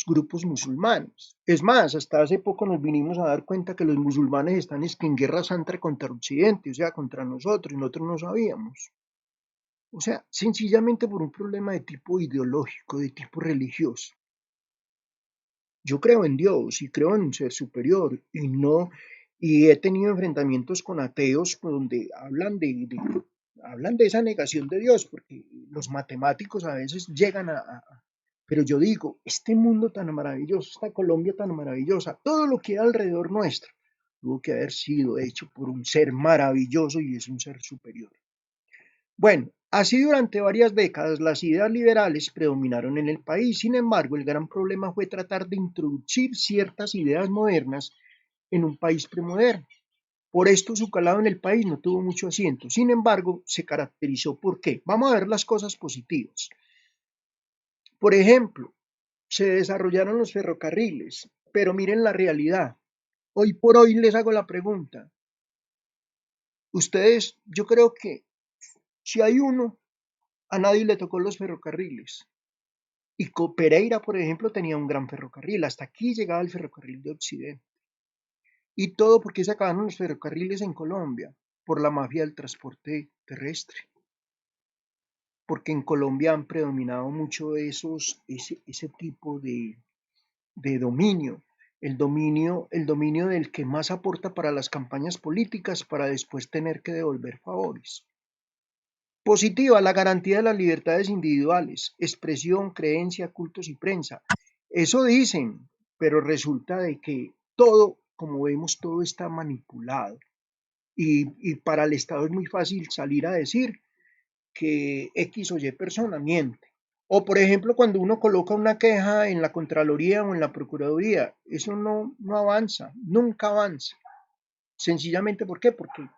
grupos musulmanes. Es más, hasta hace poco nos vinimos a dar cuenta que los musulmanes están en guerra santa contra Occidente, o sea, contra nosotros, y nosotros no sabíamos. O sea, sencillamente por un problema de tipo ideológico, de tipo religioso. Yo creo en Dios y creo en un ser superior y he tenido enfrentamientos con ateos donde hablan de esa negación de Dios, porque los matemáticos a veces llegan pero yo digo, este mundo tan maravilloso, esta Colombia tan maravillosa, todo lo que hay alrededor nuestro, tuvo que haber sido hecho por un ser maravilloso y es un ser superior. Bueno, así durante varias décadas las ideas liberales predominaron en el país. Sin embargo, el gran problema fue tratar de introducir ciertas ideas modernas en un país premoderno. Por esto su calado en el país no tuvo mucho asiento. Sin embargo, se caracterizó por qué. Vamos a ver las cosas positivas. Por ejemplo, se desarrollaron los ferrocarriles, pero miren la realidad. Hoy por hoy les hago la pregunta. Ustedes, yo creo que si hay uno, a nadie le tocó los ferrocarriles. Y Pereira, por ejemplo, tenía un gran ferrocarril. Hasta aquí llegaba el ferrocarril de Occidente. Y todo porque se acabaron los ferrocarriles en Colombia, por la mafia del transporte terrestre. Porque en Colombia han predominado mucho ese tipo de dominio. El dominio del que más aporta para las campañas políticas para después tener que devolver favores. Positiva, la garantía de las libertades individuales, expresión, creencia, cultos y prensa. Eso dicen, pero resulta de que todo, como vemos, todo está manipulado. Y para el Estado es muy fácil salir a decir que X o Y persona miente. O por ejemplo, cuando uno coloca una queja en la Contraloría o en la Procuraduría, eso no avanza, nunca avanza. Sencillamente, ¿por qué? Porque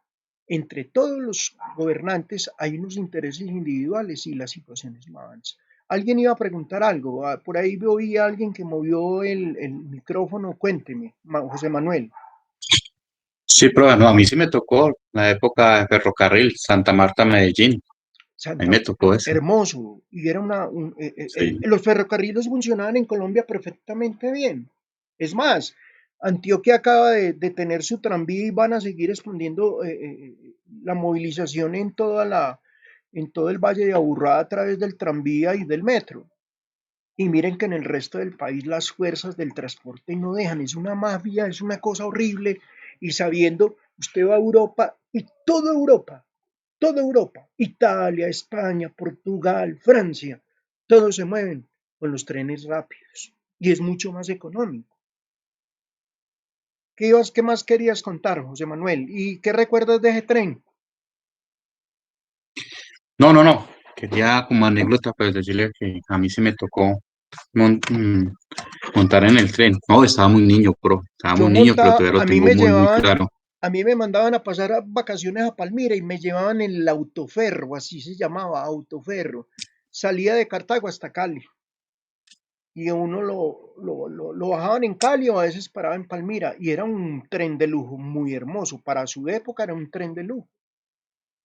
entre todos los gobernantes hay unos intereses individuales y la situación no avanza. Alguien iba a preguntar algo, por ahí oí a alguien que movió el micrófono, cuénteme, José Manuel. Sí, profe, no, a mí sí me tocó la época de ferrocarril, Santa Marta, Medellín. ahí Santa, me tocó eso. hermoso, y era Sí. los ferrocarriles funcionaban en Colombia perfectamente bien. Es más, Antioquia acaba de tener su tranvía y van a seguir expandiendo la movilización en todo el Valle de Aburrá a través del tranvía y del metro. Y miren que en el resto del país las fuerzas del transporte no dejan, es una mafia, es una cosa horrible. Y sabiendo, usted va a Europa y toda Europa, Italia, España, Portugal, Francia, todos se mueven con los trenes rápidos y es mucho más económico. Qué más querías contar, José Manuel? ¿Y qué recuerdas de ese tren? No, no, no. Quería como anécdota, pues decirle que a mí se me tocó mon- mm, montar en el tren. No, estaba muy niño, bro. Estaba Yo muy niño, pero montaba, todavía lo tengo muy, muy claro. a mí me mandaban a pasar vacaciones a Palmira y me llevaban en el autoferro, así se llamaba, autoferro. Salía de Cartago hasta Cali y a uno lo bajaban en Cali o a veces paraba en Palmira y era un tren de lujo muy hermoso. Para su época era un tren de lujo.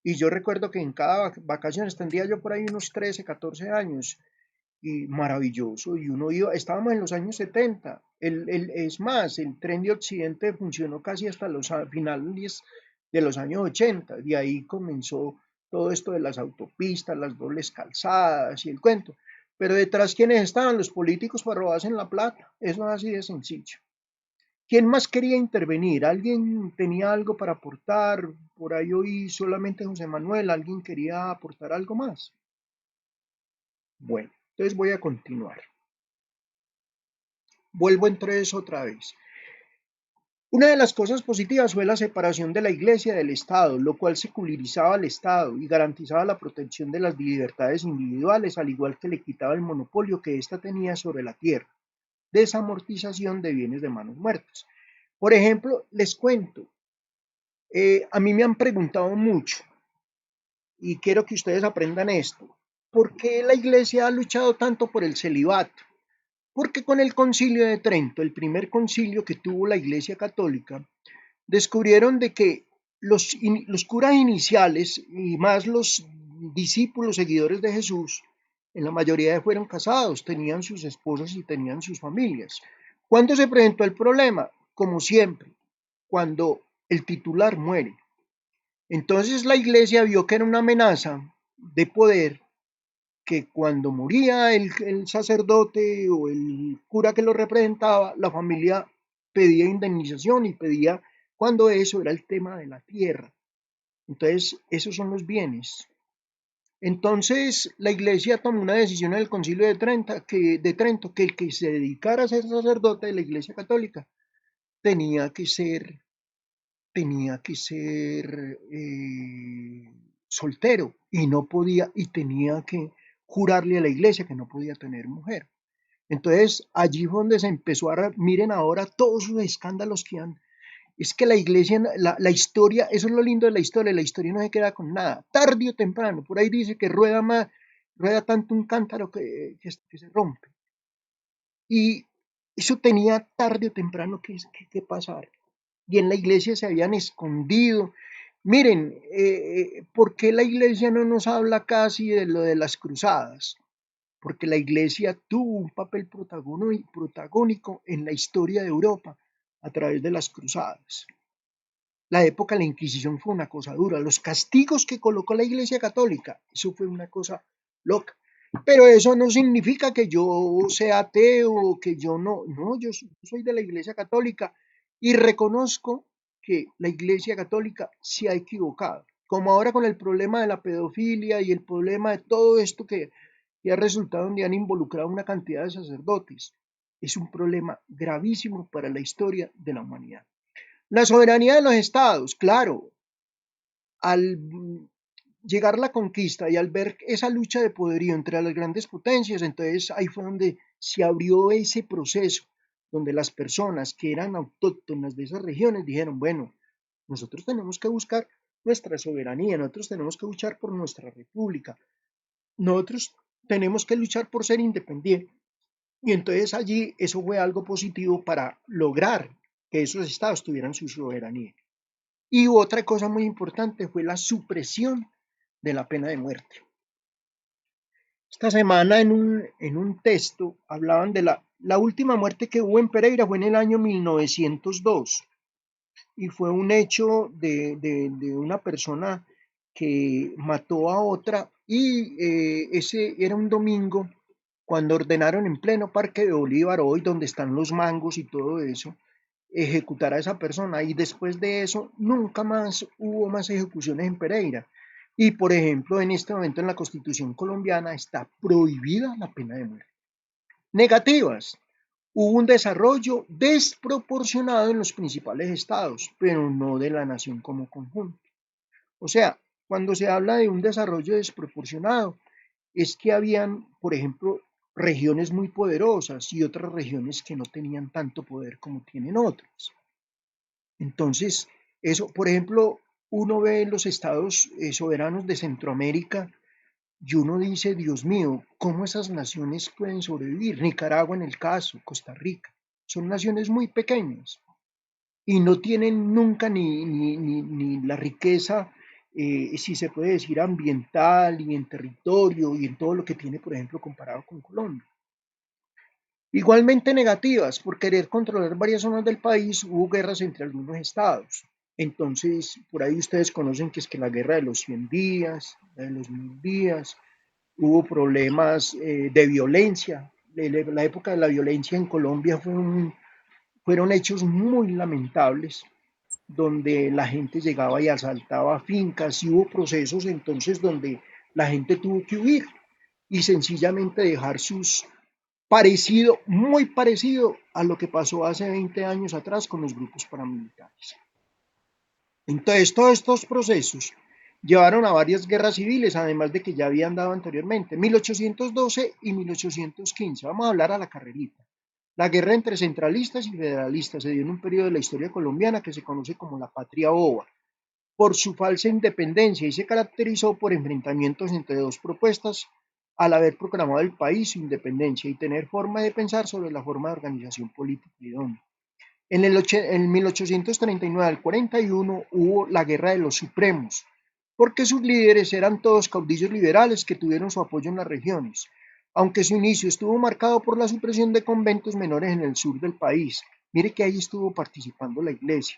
Y yo recuerdo que en cada vacaciones tendría yo por ahí unos 13, 14 años y maravilloso. Y uno iba, estábamos en los años 70. Es más, el tren de Occidente funcionó casi hasta los finales de los años 80. De ahí comenzó todo esto de las autopistas, las dobles calzadas y el cuento. Pero detrás, ¿quiénes estaban? Los políticos para robarse en la plata. Eso es así de sencillo. ¿Quién más quería intervenir? ¿Alguien tenía algo para aportar? Por ahí oí solamente José Manuel. ¿Alguien quería aportar algo más? Bueno, entonces voy a continuar. Vuelvo en tres otra vez. Una de las cosas positivas fue la separación de la Iglesia del Estado, lo cual secularizaba al Estado y garantizaba la protección de las libertades individuales, al igual que le quitaba el monopolio que ésta tenía sobre la tierra, desamortización de bienes de manos muertas. Por ejemplo, les cuento, a mí me han preguntado mucho y quiero que ustedes aprendan esto. ¿Por qué la Iglesia ha luchado tanto por el celibato? Porque con el concilio de Trento, el primer concilio que tuvo la Iglesia Católica, descubrieron de que los curas iniciales y más los discípulos seguidores de Jesús, en la mayoría fueron casados, tenían sus esposas y tenían sus familias. ¿Cuándo se presentó el problema? Como siempre, cuando el titular muere. Entonces la iglesia vio que era una amenaza de poder que cuando moría el sacerdote o el cura que lo representaba, la familia pedía indemnización y pedía cuando eso era el tema de la tierra. Entonces, esos son los bienes. Entonces, la iglesia tomó una decisión en el concilio de Trento que el que se dedicara a ser sacerdote de la iglesia católica tenía que ser, tenía que ser soltero y no podía, y tenía que jurarle a la iglesia que no podía tener mujer. Entonces, allí fue donde se empezó miren ahora todos esos escándalos que han, es que la iglesia, la historia, eso es lo lindo de la historia no se queda con nada, tarde o temprano, por ahí dice que rueda más, rueda tanto un cántaro que se rompe. Y eso tenía tarde o temprano que pasar. Y en la iglesia se habían escondido. Miren, ¿por qué la iglesia no nos habla casi de lo de las cruzadas? Porque la iglesia tuvo un papel protagónico en la historia de Europa a través de las cruzadas. La época de la Inquisición fue una cosa dura. Los castigos que colocó la Iglesia Católica, eso fue una cosa loca. Pero eso no significa que yo sea ateo, que yo no. No, yo soy de la Iglesia Católica y reconozco que la Iglesia Católica se ha equivocado. Como ahora con el problema de la pedofilia y el problema de todo esto que ha resultado donde han involucrado una cantidad de sacerdotes. Es un problema gravísimo para la historia de la humanidad. La soberanía de los estados, claro, al llegar la conquista y al ver esa lucha de poderío entre las grandes potencias, entonces ahí fue donde se abrió ese proceso, donde las personas que eran autóctonas de esas regiones dijeron, bueno, nosotros tenemos que buscar nuestra soberanía, nosotros tenemos que luchar por nuestra república, nosotros tenemos que luchar por ser independientes. Y entonces allí eso fue algo positivo para lograr que esos estados tuvieran su soberanía. Y otra cosa muy importante fue la supresión de la pena de muerte. Esta semana en un texto hablaban de la última muerte que hubo en Pereira fue en el año 1902 y fue un hecho de una persona que mató a otra y ese era un domingo cuando ordenaron en pleno Parque de Bolívar, hoy donde están los mangos y todo eso, ejecutar a esa persona y después de eso nunca más hubo más ejecuciones en Pereira. Y por ejemplo, en este momento en la Constitución colombiana está prohibida la pena de muerte. Negativas. Hubo un desarrollo desproporcionado en los principales estados, pero no de la nación como conjunto. O sea, cuando se habla de un desarrollo desproporcionado, es que habían, por ejemplo, regiones muy poderosas y otras regiones que no tenían tanto poder como tienen otras. Entonces, eso, por ejemplo, uno ve en los estados soberanos de Centroamérica y uno dice, Dios mío, ¿cómo esas naciones pueden sobrevivir? Nicaragua en el caso, Costa Rica, son naciones muy pequeñas y no tienen nunca ni la riqueza, si se puede decir, ambiental y en territorio y en todo lo que tiene, por ejemplo, comparado con Colombia. Igualmente negativas, por querer controlar varias zonas del país, hubo guerras entre algunos estados. Entonces, por ahí ustedes conocen que es que la guerra de los 100 días, la de los 1000 días, hubo problemas de violencia. La época de la violencia en Colombia fueron hechos muy lamentables, donde la gente llegaba y asaltaba fincas y hubo procesos entonces donde la gente tuvo que huir y sencillamente dejar sus parecido, muy parecido a lo que pasó hace 20 años atrás con los grupos paramilitares. Entonces, todos estos procesos llevaron a varias guerras civiles, además de que ya habían dado anteriormente, 1812 y 1815. Vamos a hablar a la carrerita. La guerra entre centralistas y federalistas se dio en un periodo de la historia colombiana que se conoce como la Patria Boba, por su falsa independencia y se caracterizó por enfrentamientos entre dos propuestas al haber proclamado el país su independencia y tener forma de pensar sobre la forma de organización política idónea. En 1839 al 41 hubo la Guerra de los Supremos, porque sus líderes eran todos caudillos liberales que tuvieron su apoyo en las regiones, aunque su inicio estuvo marcado por la supresión de conventos menores en el sur del país. Mire que ahí estuvo participando la iglesia.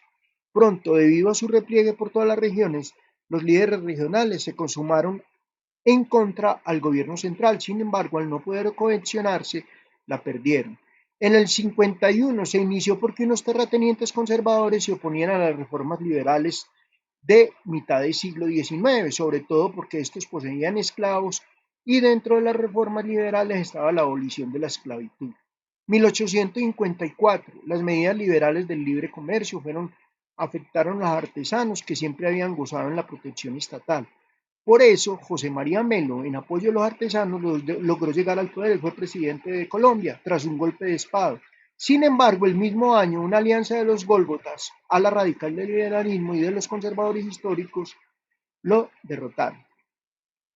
Pronto, debido a su repliegue por todas las regiones, los líderes regionales se consumaron en contra al gobierno central. Sin embargo, al no poder cohesionarse, la perdieron. En el 51 se inició porque unos terratenientes conservadores se oponían a las reformas liberales de mitad del siglo XIX, sobre todo porque estos poseían esclavos y dentro de las reformas liberales estaba la abolición de la esclavitud. 1854, las medidas liberales del libre comercio afectaron a los artesanos que siempre habían gozado en la protección estatal. Por eso, José María Melo, en apoyo a los artesanos, logró llegar al poder. Él fue presidente de Colombia tras un golpe de Estado. Sin embargo, el mismo año, una alianza de los Gólgotas, a la radical del liberalismo y de los conservadores históricos, lo derrotaron.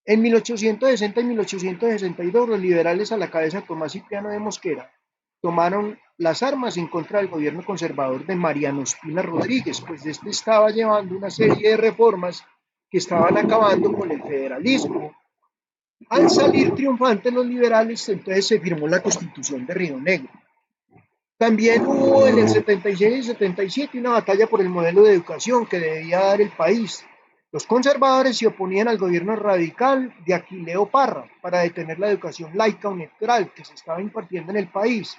En 1860 y 1862, los liberales a la cabeza de Tomás Cipriano de Mosquera tomaron las armas en contra del gobierno conservador de Mariano Espina Rodríguez, pues este estaba llevando una serie de reformas que estaban acabando con el federalismo. Al salir triunfantes los liberales, entonces se firmó la Constitución de Río Negro. También hubo en el 76 y 77 una batalla por el modelo de educación que debía dar el país. Los conservadores se oponían al gobierno radical de Aquileo Parra para detener la educación laica o neutral que se estaba impartiendo en el país.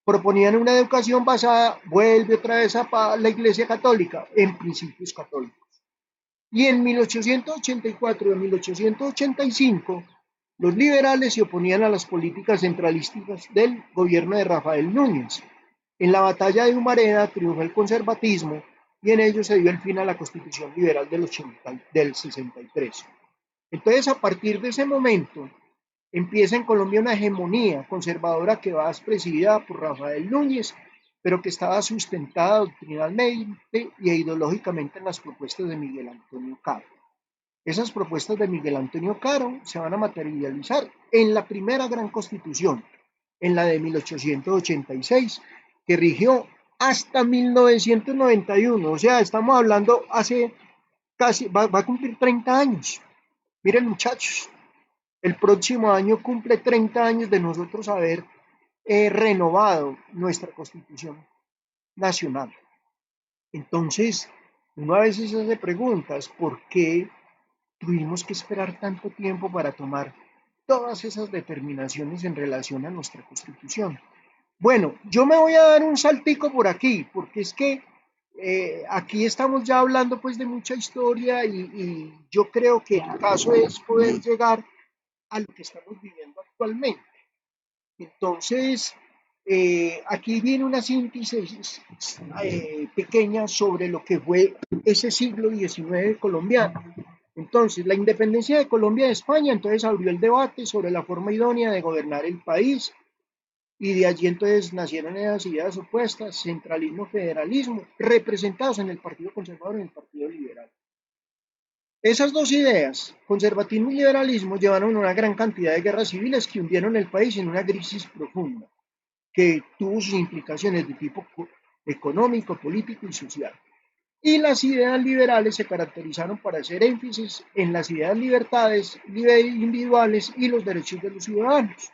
Proponían una educación basada, vuelve otra vez a la Iglesia Católica, en principios católicos. Y en 1884 y 1885, los liberales se oponían a las políticas centralistas del gobierno de Rafael Núñez. En la batalla de Humareda triunfó el conservatismo y en ello se dio el fin a la Constitución Liberal del 63. Entonces, a partir de ese momento, empieza en Colombia una hegemonía conservadora que va presidida por Rafael Núñez, pero que estaba sustentada doctrinalmente y ideológicamente en las propuestas de Miguel Antonio Caro. Esas propuestas de Miguel Antonio Caro se van a materializar en la primera gran constitución, en la de 1886, que rigió hasta 1991, o sea, estamos hablando hace casi, va a cumplir 30 años. Miren muchachos, El próximo año cumple 30 años de nosotros haber renovado nuestra Constitución Nacional. Entonces, uno a veces se hace preguntas, ¿por qué tuvimos que esperar tanto tiempo para tomar todas esas determinaciones en relación a nuestra Constitución? Bueno, yo me voy a dar un saltico por aquí, porque es que aquí estamos ya hablando pues de mucha historia y yo creo que el caso es poder llegar a lo que estamos viviendo actualmente. Entonces, aquí viene una síntesis pequeña sobre lo que fue ese siglo XIX colombiano. Entonces, la independencia de Colombia de España entonces abrió el debate sobre la forma idónea de gobernar el país y de allí entonces nacieron esas ideas opuestas, centralismo, federalismo, representados en el Partido Conservador y en el Partido Liberal. Esas dos ideas, conservatismo y liberalismo, llevaron a una gran cantidad de guerras civiles que hundieron el país en una crisis profunda, que tuvo sus implicaciones de tipo económico, político y social. Y las ideas liberales se caracterizaron por hacer énfasis en las ideas libertades individuales y los derechos de los ciudadanos.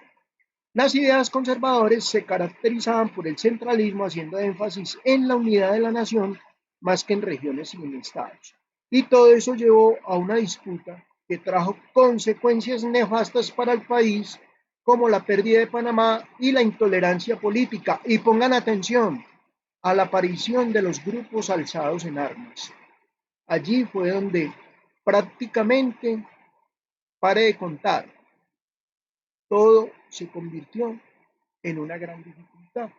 Las ideas conservadoras se caracterizaban por el centralismo, haciendo énfasis en la unidad de la nación más que en regiones y en estados. Y todo eso llevó a una disputa que trajo consecuencias nefastas para el país, como la pérdida de Panamá y la intolerancia política. Y pongan atención a la aparición de los grupos alzados en armas. Allí fue donde prácticamente, pare de contar, todo se convirtió en una gran dificultad.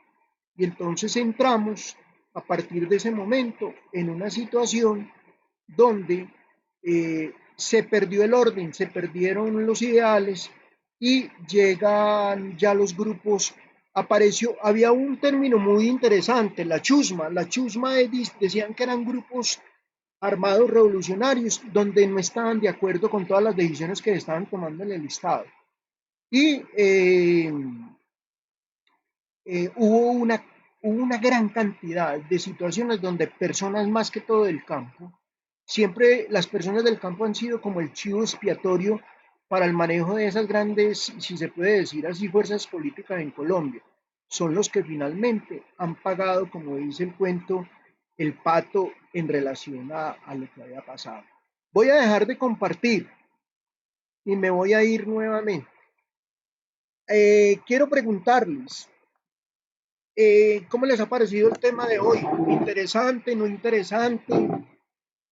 Y entonces entramos a partir de ese momento en una situación donde se perdió el orden, se perdieron los ideales y llegan ya los grupos. Había un término muy interesante, la chusma decían que eran grupos armados revolucionarios donde no estaban de acuerdo con todas las decisiones que estaban tomando en el Estado. Y hubo una gran cantidad de situaciones donde personas más que todo del campo, siempre las personas del campo han sido como el chivo expiatorio para el manejo de esas grandes, si se puede decir así, fuerzas políticas en Colombia. Son los que finalmente han pagado, como dice el cuento, el pato en relación a lo que había pasado. Voy a dejar de compartir y me voy a ir nuevamente. Quiero preguntarles, ¿cómo les ha parecido el tema de hoy? ¿Interesante, no interesante?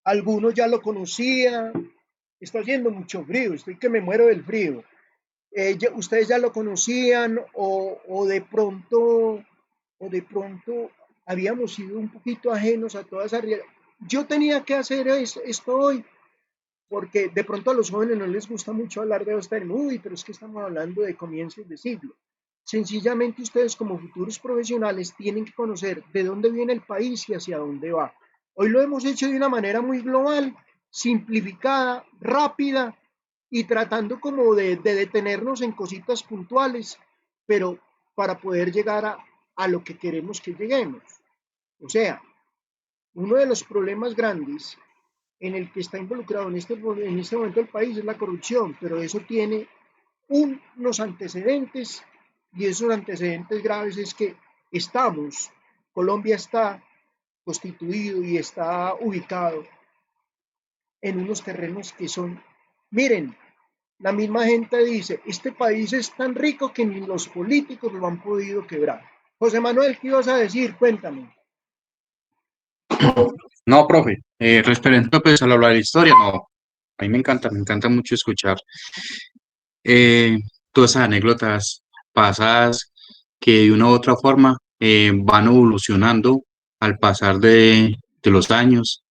Algunos ya lo conocían. Está haciendo mucho frío, estoy que me muero del frío. ¿Ustedes ya lo conocían o de pronto habíamos sido un poquito ajenos a toda esa realidad? Yo tenía que hacer esto hoy porque de pronto a los jóvenes no les gusta mucho hablar de este uy, pero es que estamos hablando de comienzos de siglo. Sencillamente ustedes como futuros profesionales tienen que conocer de dónde viene el país y hacia dónde va. Hoy lo hemos hecho de una manera muy global, simplificada, rápida y tratando como de detenernos en cositas puntuales, pero para poder llegar a lo que queremos que lleguemos. O sea, uno de los problemas grandes en el que está involucrado en este momento el país es la corrupción, pero eso tiene unos antecedentes y esos antecedentes graves es que Colombia está constituido y está ubicado en unos terrenos que son, miren, la misma gente dice, este país es tan rico que ni los políticos lo han podido quebrar. José Manuel, ¿qué ibas a decir? Cuéntame. No, profe, referente pues al hablar de historia, no, a mí me encanta mucho escuchar eh, todas esas anécdotas pasadas que de una u otra forma van evolucionando al pasar de los años,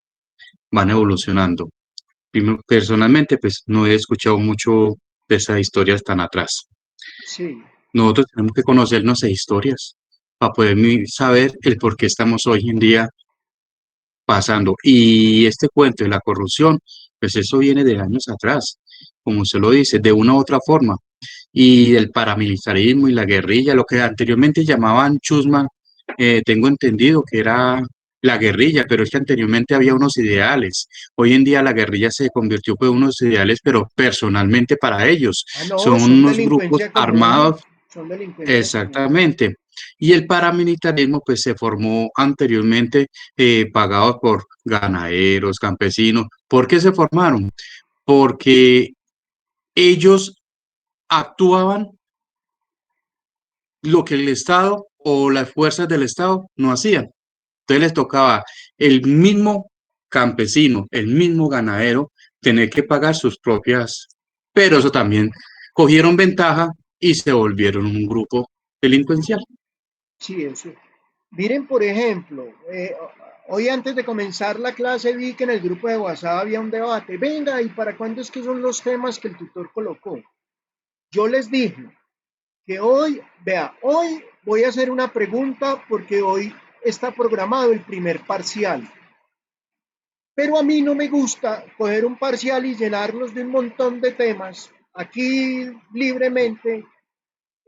van evolucionando. Personalmente, pues no he escuchado mucho de esas historias tan atrás. Sí. Nosotros tenemos que conocer nuestras historias para poder saber el por qué estamos hoy en día pasando. Y este cuento de la corrupción, pues eso viene de años atrás, como se lo dice, de una u otra forma. Y el paramilitarismo y la guerrilla, lo que anteriormente llamaban chusma, tengo entendido que era la guerrilla, pero es que anteriormente había unos ideales. Hoy en día la guerrilla se convirtió en unos ideales, pero personalmente para ellos. Ah, no, Son son unos grupos delincuencia común, armados. son delincuencia común. Exactamente. Y el paramilitarismo pues se formó anteriormente pagado por ganaderos, campesinos. ¿Por qué se formaron? Porque ellos actuaban lo que el Estado o las fuerzas del Estado no hacían. Entonces les tocaba el mismo campesino, el mismo ganadero, tener que pagar sus propias, pero eso también cogieron ventaja y se volvieron un grupo delincuencial. Sí, eso. Miren, por ejemplo, hoy antes de comenzar la clase vi que en el grupo de WhatsApp había un debate. Venga, ¿y para cuándo es que son los temas que el tutor colocó? Yo les dije que hoy, vea, hoy voy a hacer una pregunta porque hoy está programado el primer parcial. Pero a mí no me gusta coger un parcial y llenarlos de un montón de temas aquí libremente.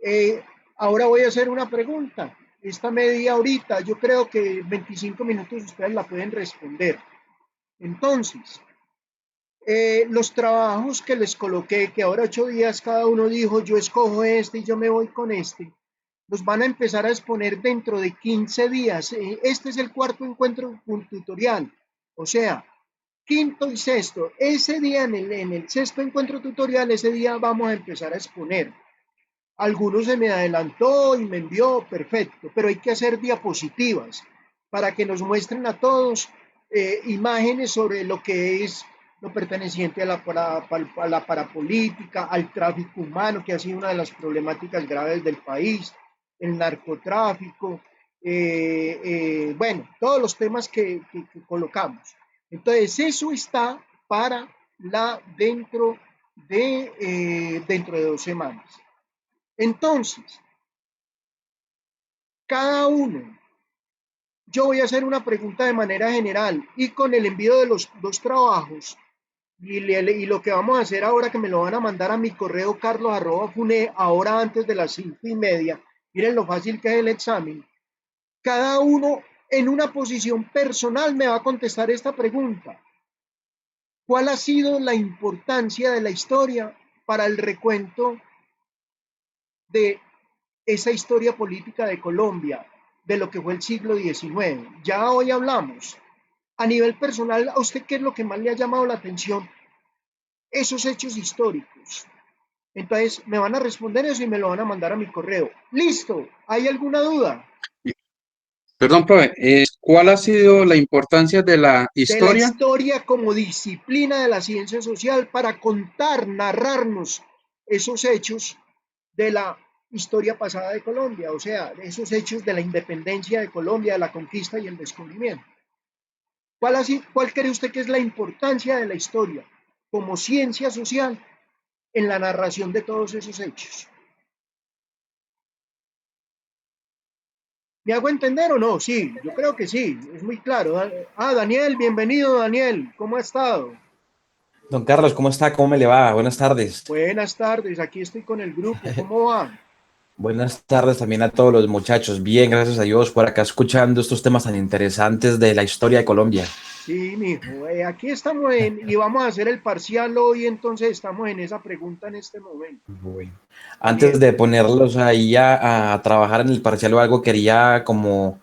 Eh, Ahora voy a hacer una pregunta. Esta media horita, yo creo que 25 minutos ustedes la pueden responder. Entonces, los trabajos que les coloqué, que ahora 8 días cada uno dijo, yo escojo este y yo me voy con este, los van a empezar a exponer dentro de 15 días. Este es el cuarto encuentro tutorial. O sea, quinto y sexto. Ese día, en el sexto encuentro tutorial, ese día vamos a empezar a exponer. Algunos se me adelantó y me envió, perfecto, pero hay que hacer diapositivas para que nos muestren a todos imágenes sobre lo que es lo perteneciente a la parapolítica, al tráfico humano, que ha sido una de las problemáticas graves del país, el narcotráfico, bueno, todos los temas que colocamos. Entonces, eso está para dentro de 2 semanas. Entonces, cada uno, yo voy a hacer una pregunta de manera general y con el envío de los dos trabajos y lo que vamos a hacer ahora que me lo van a mandar a mi correo carlos@fune ahora antes de las 5:30, miren lo fácil que es el examen, cada uno en una posición personal me va a contestar esta pregunta. ¿Cuál ha sido la importancia de la historia para el recuento de esa historia política de Colombia, de lo que fue el siglo XIX? Ya hoy hablamos. A nivel personal, ¿a usted qué es lo que más le ha llamado la atención? Esos hechos históricos. Entonces, me van a responder eso y me lo van a mandar a mi correo. Listo. ¿Hay alguna duda? Perdón, profe, ¿cuál ha sido la importancia de la De la historia? historia como disciplina de la ciencia social para contar, narrarnos esos hechos de la historia pasada de Colombia, o sea, esos hechos de la independencia de Colombia, de la conquista y el descubrimiento. ¿Cuál cree usted que es la importancia de la historia como ciencia social en la narración de todos esos hechos? ¿Me hago entender o no? Sí, yo creo que sí, es muy claro. Daniel, bienvenido, Daniel, ¿cómo ha estado? Don Carlos, ¿cómo está? ¿Cómo me le va? Buenas tardes. Buenas tardes, aquí estoy con el grupo, ¿cómo va? Buenas tardes también a todos los muchachos. Bien, gracias a Dios por acá escuchando estos temas tan interesantes de la historia de Colombia. Sí, mijo, aquí estamos y vamos a hacer el parcial hoy, entonces estamos en esa pregunta en este momento. Bueno, antes Daniel, de ponerlos ahí a trabajar en el parcial o algo, quería como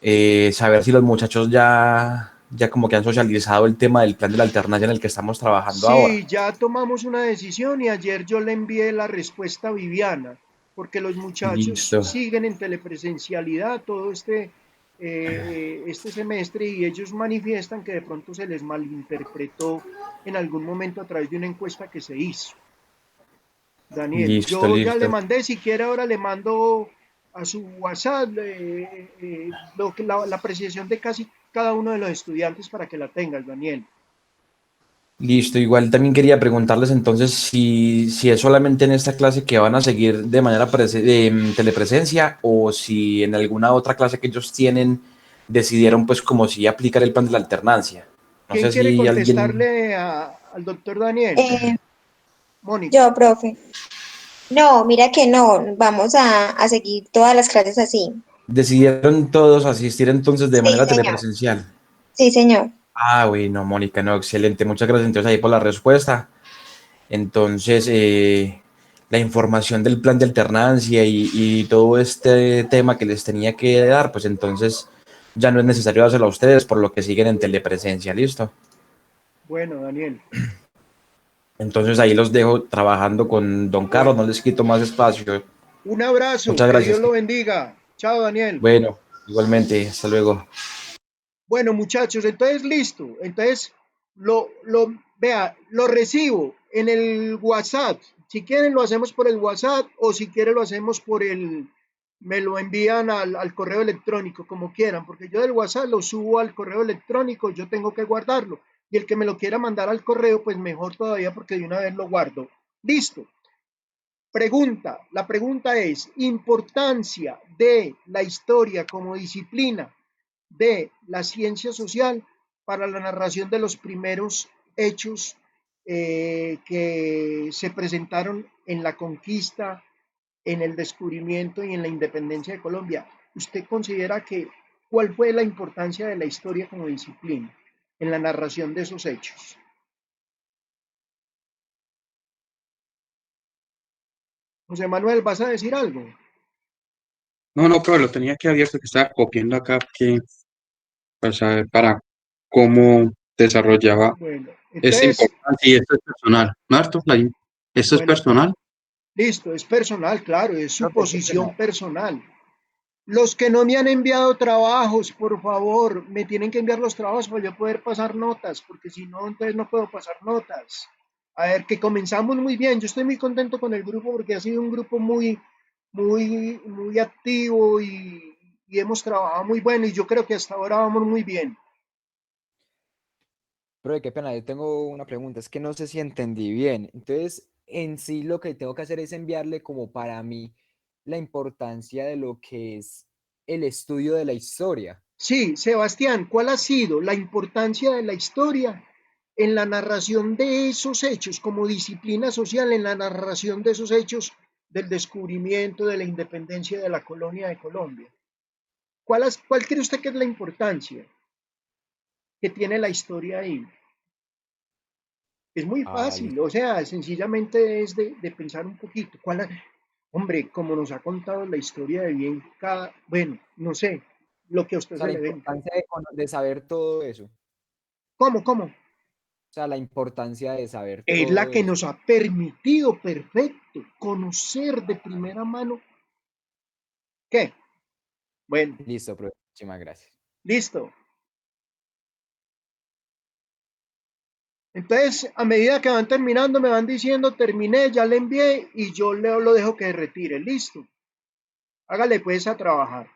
saber si los muchachos ya como que han socializado el tema del plan de la alternancia en el que estamos trabajando ahora. sí, ya tomamos una decisión y ayer yo le envié la respuesta a Viviana, porque los muchachos Listo, siguen en telepresencialidad todo este semestre y ellos manifiestan que de pronto se les malinterpretó en algún momento a través de una encuesta que se hizo. Daniel, listo, yo ya le listo. mandé, si quiere ahora le mando a su WhatsApp la apreciación de casi cada uno de los estudiantes para que la tengas, Daniel. Listo, igual también quería preguntarles entonces si es solamente en esta clase que van a seguir de manera telepresencia o si en alguna otra clase que ellos tienen decidieron pues como si aplicar el plan de la alternancia. No ¿Quién sé quiere si alguien... contestarle al doctor Daniel? Eh, Mónica. yo, profe. No, mira que no, vamos a seguir todas las clases así. Decidieron todos asistir entonces de Sí, manera señor. telepresencial. Sí, señor. Ah, bueno, Mónica, no, excelente. Muchas gracias entonces ahí por la respuesta. Entonces, la información del plan de alternancia y todo este tema que les tenía que dar, pues entonces ya no es necesario hacerlo a ustedes, por lo que siguen en telepresencia, ¿listo? Bueno, Daniel. Entonces ahí los dejo trabajando con don Carlos, Bueno, no les quito más espacio. un abrazo, Muchas que Dios gracias. lo bendiga. Chao, Daniel. Bueno, igualmente, hasta luego. Bueno, muchachos, entonces listo. Entonces, vea, lo recibo en el WhatsApp. Si quieren, lo hacemos por el WhatsApp o si quieren, lo hacemos me lo envían al correo electrónico, como quieran, porque yo del WhatsApp lo subo al correo electrónico, yo tengo que guardarlo. Y el que me lo quiera mandar al correo, pues mejor todavía, porque de una vez lo guardo. Listo. La pregunta es, importancia de la historia como disciplina de la ciencia social para la narración de los primeros hechos que se presentaron en la conquista, en el descubrimiento y en la independencia de Colombia. ¿Usted considera que cuál fue la importancia de la historia como disciplina en la narración de esos hechos? José Manuel, ¿vas a decir algo? No, no, pero lo tenía que abierto que estaba copiando acá que para saber para cómo desarrollaba. Bueno, Es entonces, importante y esto es personal. ¿Marto? ¿Esto es bueno, personal? listo, es personal, claro, es su Profe, qué pena. posición personal. Los que no me han enviado trabajos, por favor, me tienen que enviar los trabajos para yo poder pasar notas, porque si no, entonces no puedo pasar notas. A ver, que comenzamos muy bien. Yo estoy muy contento con el grupo porque ha sido un grupo muy activo y hemos trabajado muy bueno y yo creo que hasta ahora vamos muy bien. Pero qué pena, yo tengo una pregunta, es que no sé si entendí bien. Entonces, en sí lo que tengo que hacer es enviarle como para mí la importancia de lo que es el estudio de la historia. Sí, Sebastián, ¿cuál ha sido la importancia de la historia en la narración de esos hechos, como disciplina social, en la narración de esos hechos del descubrimiento de la independencia de la colonia de Colombia? ¿Cuál cree usted que es la importancia que tiene la historia ahí? Es muy Ah, fácil, listo. o sea, sencillamente es de pensar un poquito. Hombre, como nos ha contado la historia de bien cada, bueno, no sé, lo que a O usted sea, se la le venga. importancia de saber todo eso. ¿Cómo? O sea, la importancia de saber Es la todo que eso. nos ha permitido, perfecto, conocer de primera mano. ¿Qué? Bueno, Listo, profe. Muchísimas gracias. listo. Entonces, a medida que van terminando, me van diciendo, terminé, ya le envié y yo lo dejo que retire. Listo. Hágale pues a trabajar.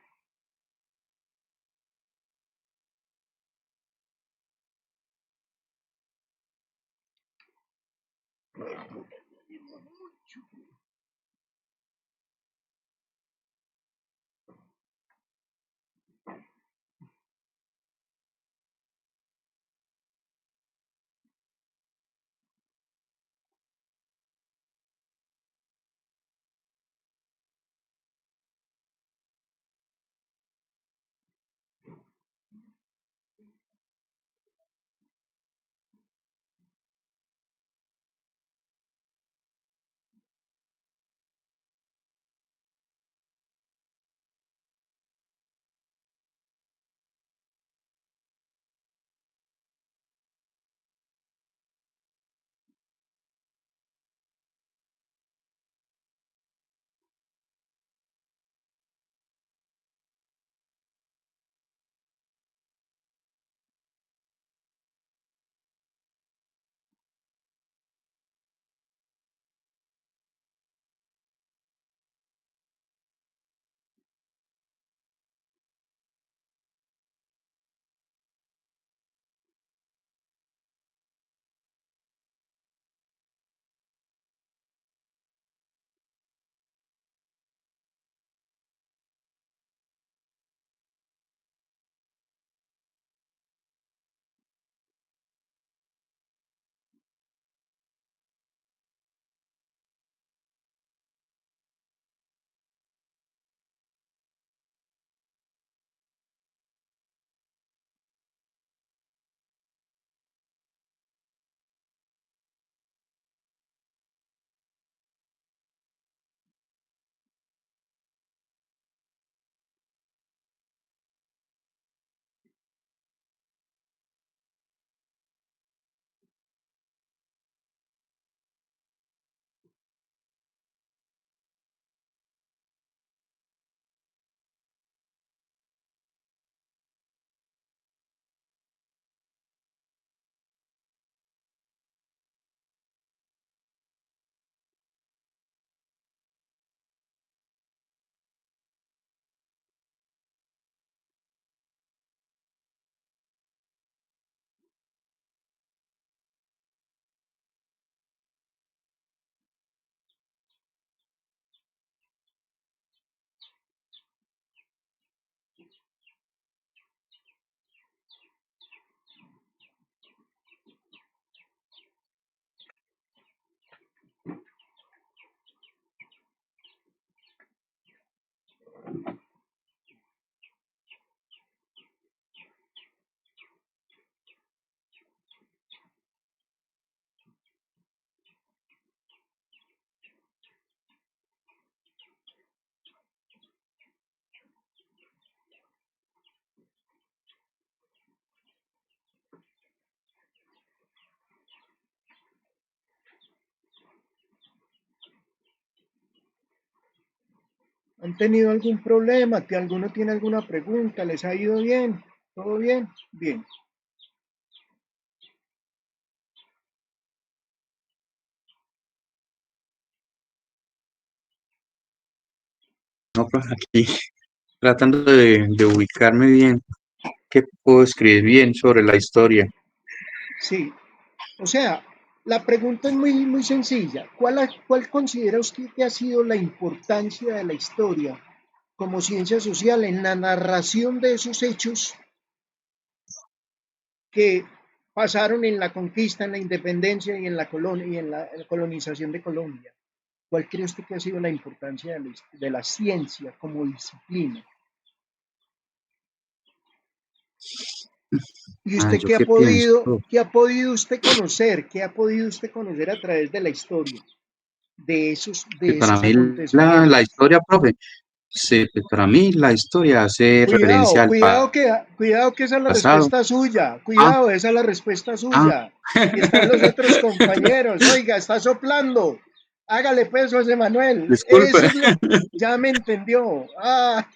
¿Han tenido algún problema? ¿Que alguno tiene alguna pregunta? ¿Les ha ido bien? ¿Todo bien? Bien. No, profe, aquí tratando de ubicarme bien, qué puedo escribir bien sobre la historia. Sí. O sea, la pregunta es muy sencilla. ¿Cuál considera usted que ha sido la importancia de la historia como ciencia social en la narración de esos hechos que pasaron en la conquista, en la independencia y en la colonia y en la colonización de Colombia? ¿Cuál cree usted que ha sido la importancia de la ciencia como disciplina? ¿Y Ah, usted ¿yo qué pienso? qué ha podido usted conocer, qué ha podido usted conocer a través de la historia Que de para esos mí la acontecimientos? historia, profe, sí, pues para mí la historia hace referencia Cuidado, al cuidado que esa es la pasado. respuesta suya. Ah, Cuidado, esa es la respuesta ah, suya. Están los otros compañeros. Oiga, está soplando. Hágale peso a ese Manuel. disculpe. Eso es lo. Ya me entendió. Ah,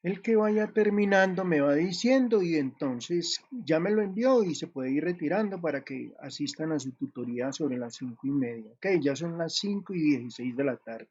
el que vaya terminando me va diciendo y entonces ya me lo envió y se puede ir retirando para que asistan a su tutoría sobre las 5:30. Ok, ya son las 5:16 de la tarde.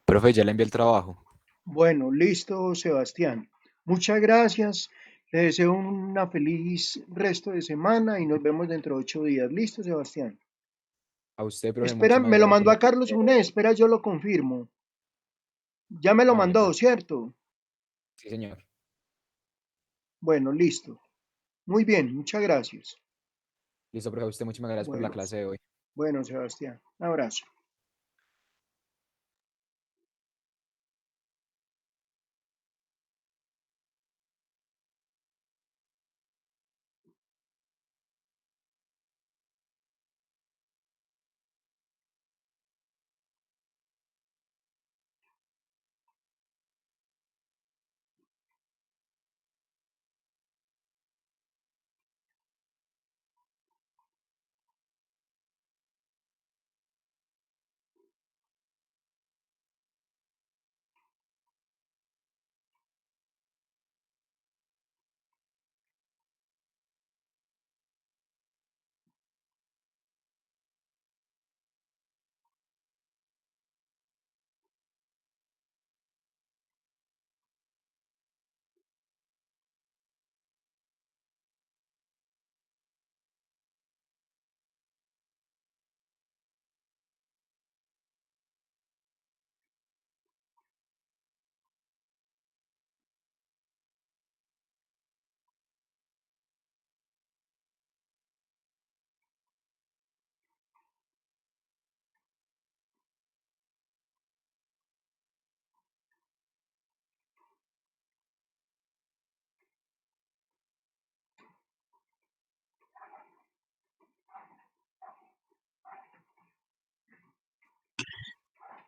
Profe, ya le envié el trabajo. Bueno, listo, Sebastián. Muchas gracias. Le deseo una feliz resto de semana y nos vemos dentro de 8 días. Listo, Sebastián. A usted, profe, Espera, muchísimas me lo mandó gracias. a Carlos Uné. Espera, yo lo confirmo. Ya me lo Hágale, mandó, profe. ¿cierto? Sí, señor. Bueno, listo. Muy bien, muchas gracias. Listo, profe, a usted muchísimas gracias por la Bueno, clase de hoy. bueno, Sebastián. Un abrazo.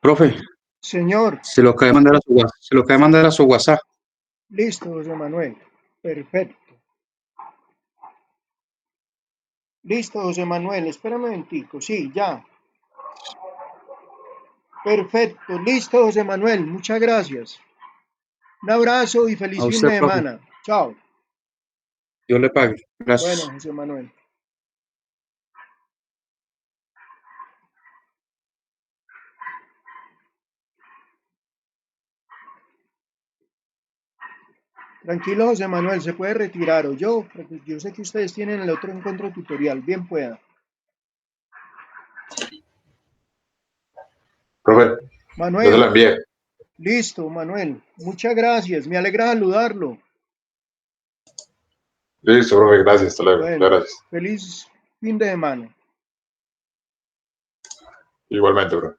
Profe, Señor, se lo acaba de mandar a su WhatsApp. listo, José Manuel. Perfecto. Listo, José Manuel. Espérame un momentico. Sí, ya. Perfecto. Listo, José Manuel. Muchas gracias. Un abrazo y feliz A fin usted, de profe. semana. Chao. Dios le pague. Bueno, Gracias. José Manuel. Tranquilo, José Manuel, se puede retirar o yo, porque yo sé que ustedes tienen el otro encuentro tutorial. Bien pueda. Profe, yo se la Manuel, envié. listo, Manuel. Muchas gracias. Me alegra saludarlo. Listo, profe, gracias, hasta luego. Muchas Bueno, gracias. feliz fin de semana. Igualmente, profe.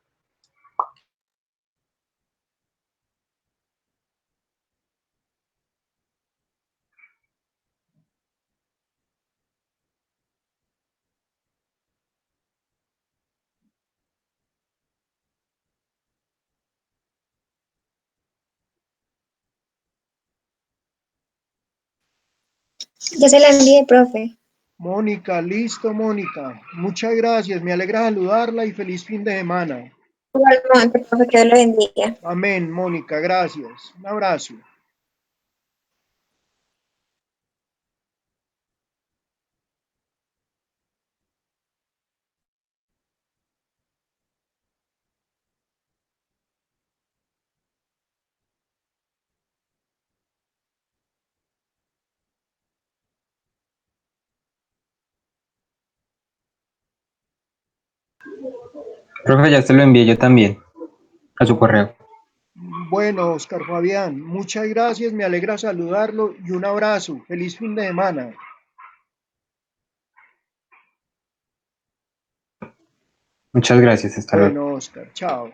Ya se la envié, profe. Mónica, listo, Mónica. Muchas gracias. Me alegra saludarla y feliz fin de semana. Igualmente, profe, que Dios lo bendiga. Amén, Mónica, gracias. Un abrazo. Profe, ya se lo envié yo también a su correo. Bueno, Oscar Fabián, muchas gracias. Me alegra saludarlo y un abrazo. Feliz fin de semana. Muchas gracias, hasta luego. Bueno, Oscar, chao.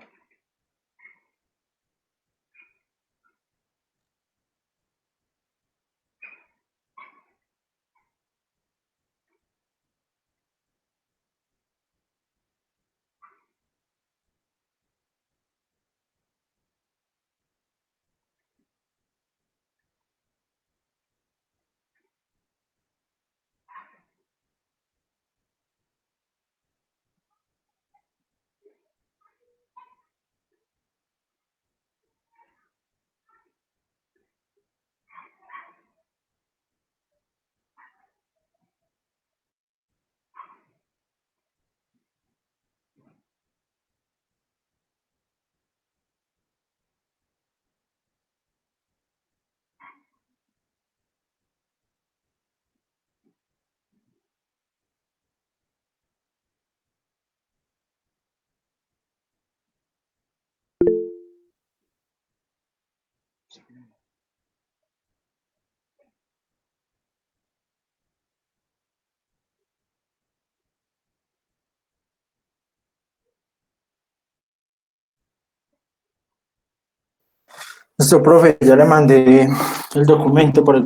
Listo, profe, ya le mandé el documento por el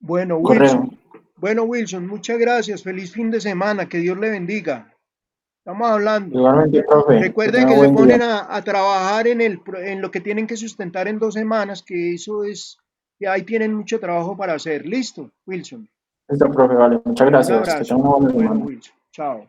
Bueno, correo. Wilson. Bueno, Wilson, muchas gracias. Feliz fin de semana. Que Dios le bendiga. Estamos hablando. Igualmente, profe, que Recuerde tenga que se buen día. ponen a trabajar en lo que tienen que sustentar en 2 semanas, que eso es, que ahí tienen mucho trabajo para hacer. Listo, Wilson. Listo, profe, vale, muchas Un gracias. Que abrazo. tenga una buena Bueno, semana. Wilson. Chao.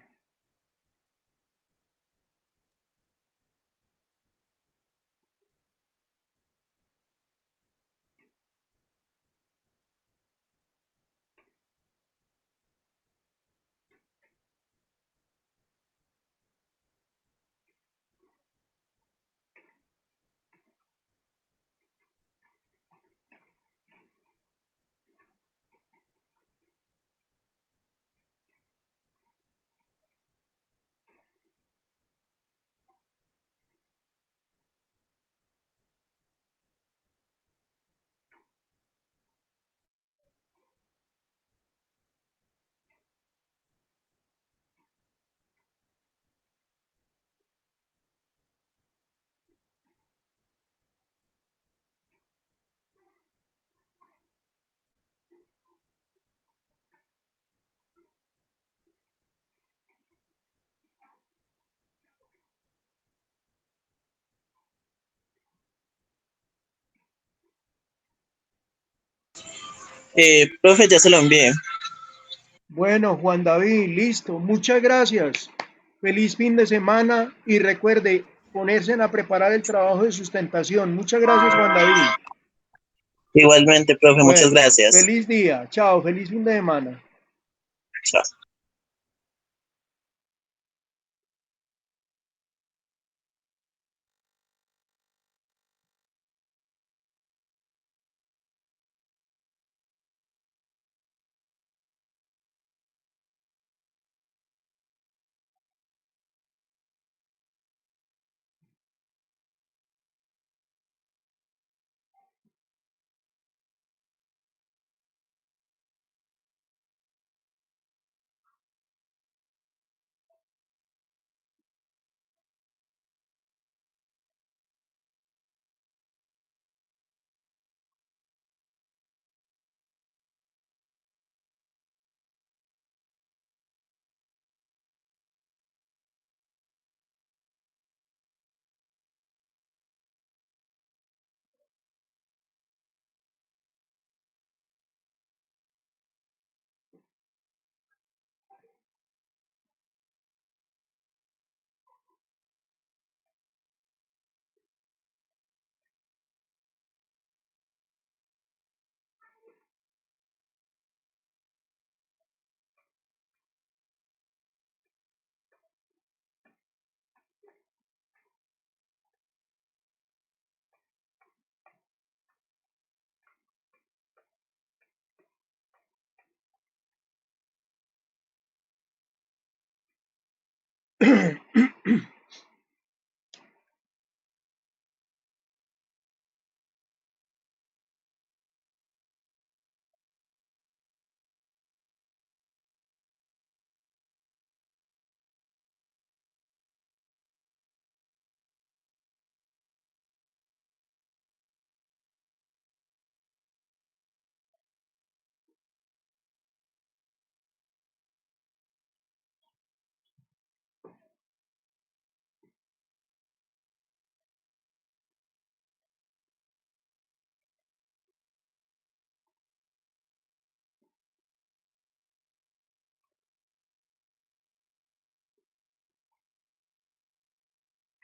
Profe, ya se lo envié. Bueno, Juan David, listo. Muchas gracias. Feliz fin de semana y recuerde ponerse a preparar el trabajo de sustentación. Muchas gracias, Juan David. Igualmente, profe, muchas Bueno, gracias. feliz día. Chao, feliz fin de semana. Chao.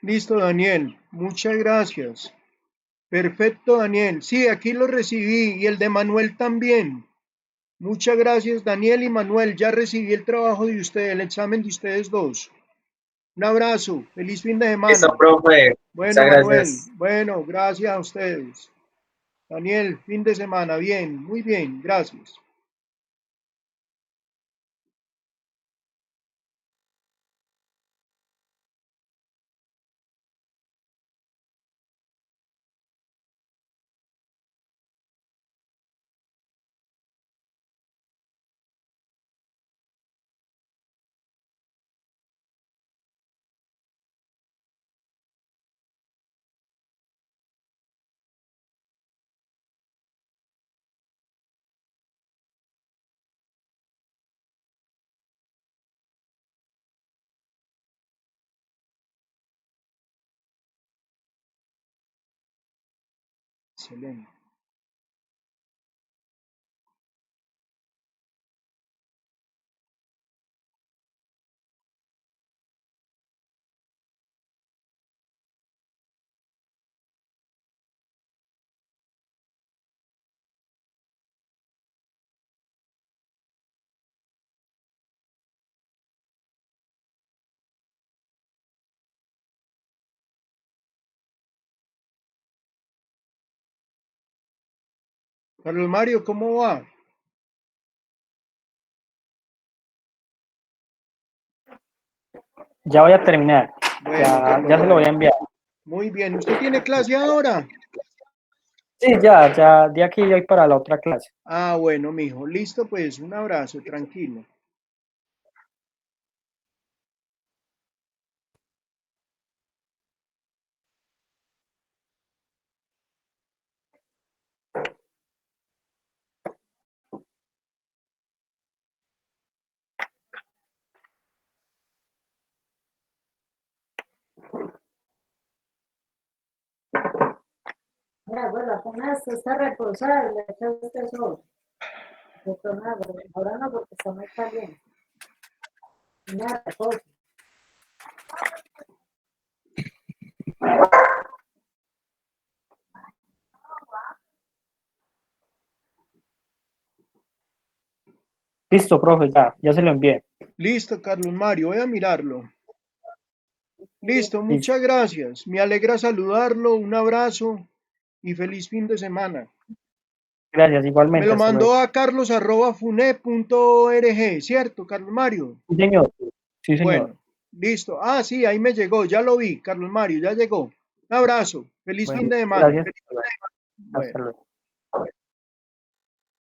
Listo, Daniel. Muchas gracias. Perfecto, Daniel. Sí, aquí lo recibí y el de Manuel también. Muchas gracias, Daniel y Manuel. Ya recibí el trabajo de ustedes, el examen de ustedes dos. Un abrazo. Feliz fin de Listo, semana. profe. Bueno, Muchas Manuel. gracias. Bueno, gracias a ustedes. Daniel, fin de semana. Bien, muy bien. Gracias. Excelente. Carlos Mario, ¿cómo va? Ya voy a terminar. Bueno, Ya se lo voy a enviar. muy bien. ¿Usted tiene clase ahora? Sí, ya, de aquí voy para la otra clase. Ah, bueno, mijo. Listo, pues, un abrazo, tranquilo. Mira, abuela, apenas está reposada y le echa usted sol. De tomar, ahora no porque está muy caliente. Mira, reposa. Listo, profe, ya se lo envié. Listo, Carlos Mario, voy a mirarlo. Listo, Listo. muchas gracias. Me alegra saludarlo, un abrazo y feliz fin de semana. Gracias, Me igualmente. lo Hasta mandó luego. a carlos@fune.org, ¿cierto, Carlos Mario? Sí, señor. Sí, señor. Bueno, listo. Ah, sí, ahí me llegó, ya lo vi, Carlos Mario, ya llegó. Un abrazo, feliz Bueno, fin de semana. gracias. Hasta Bueno. luego.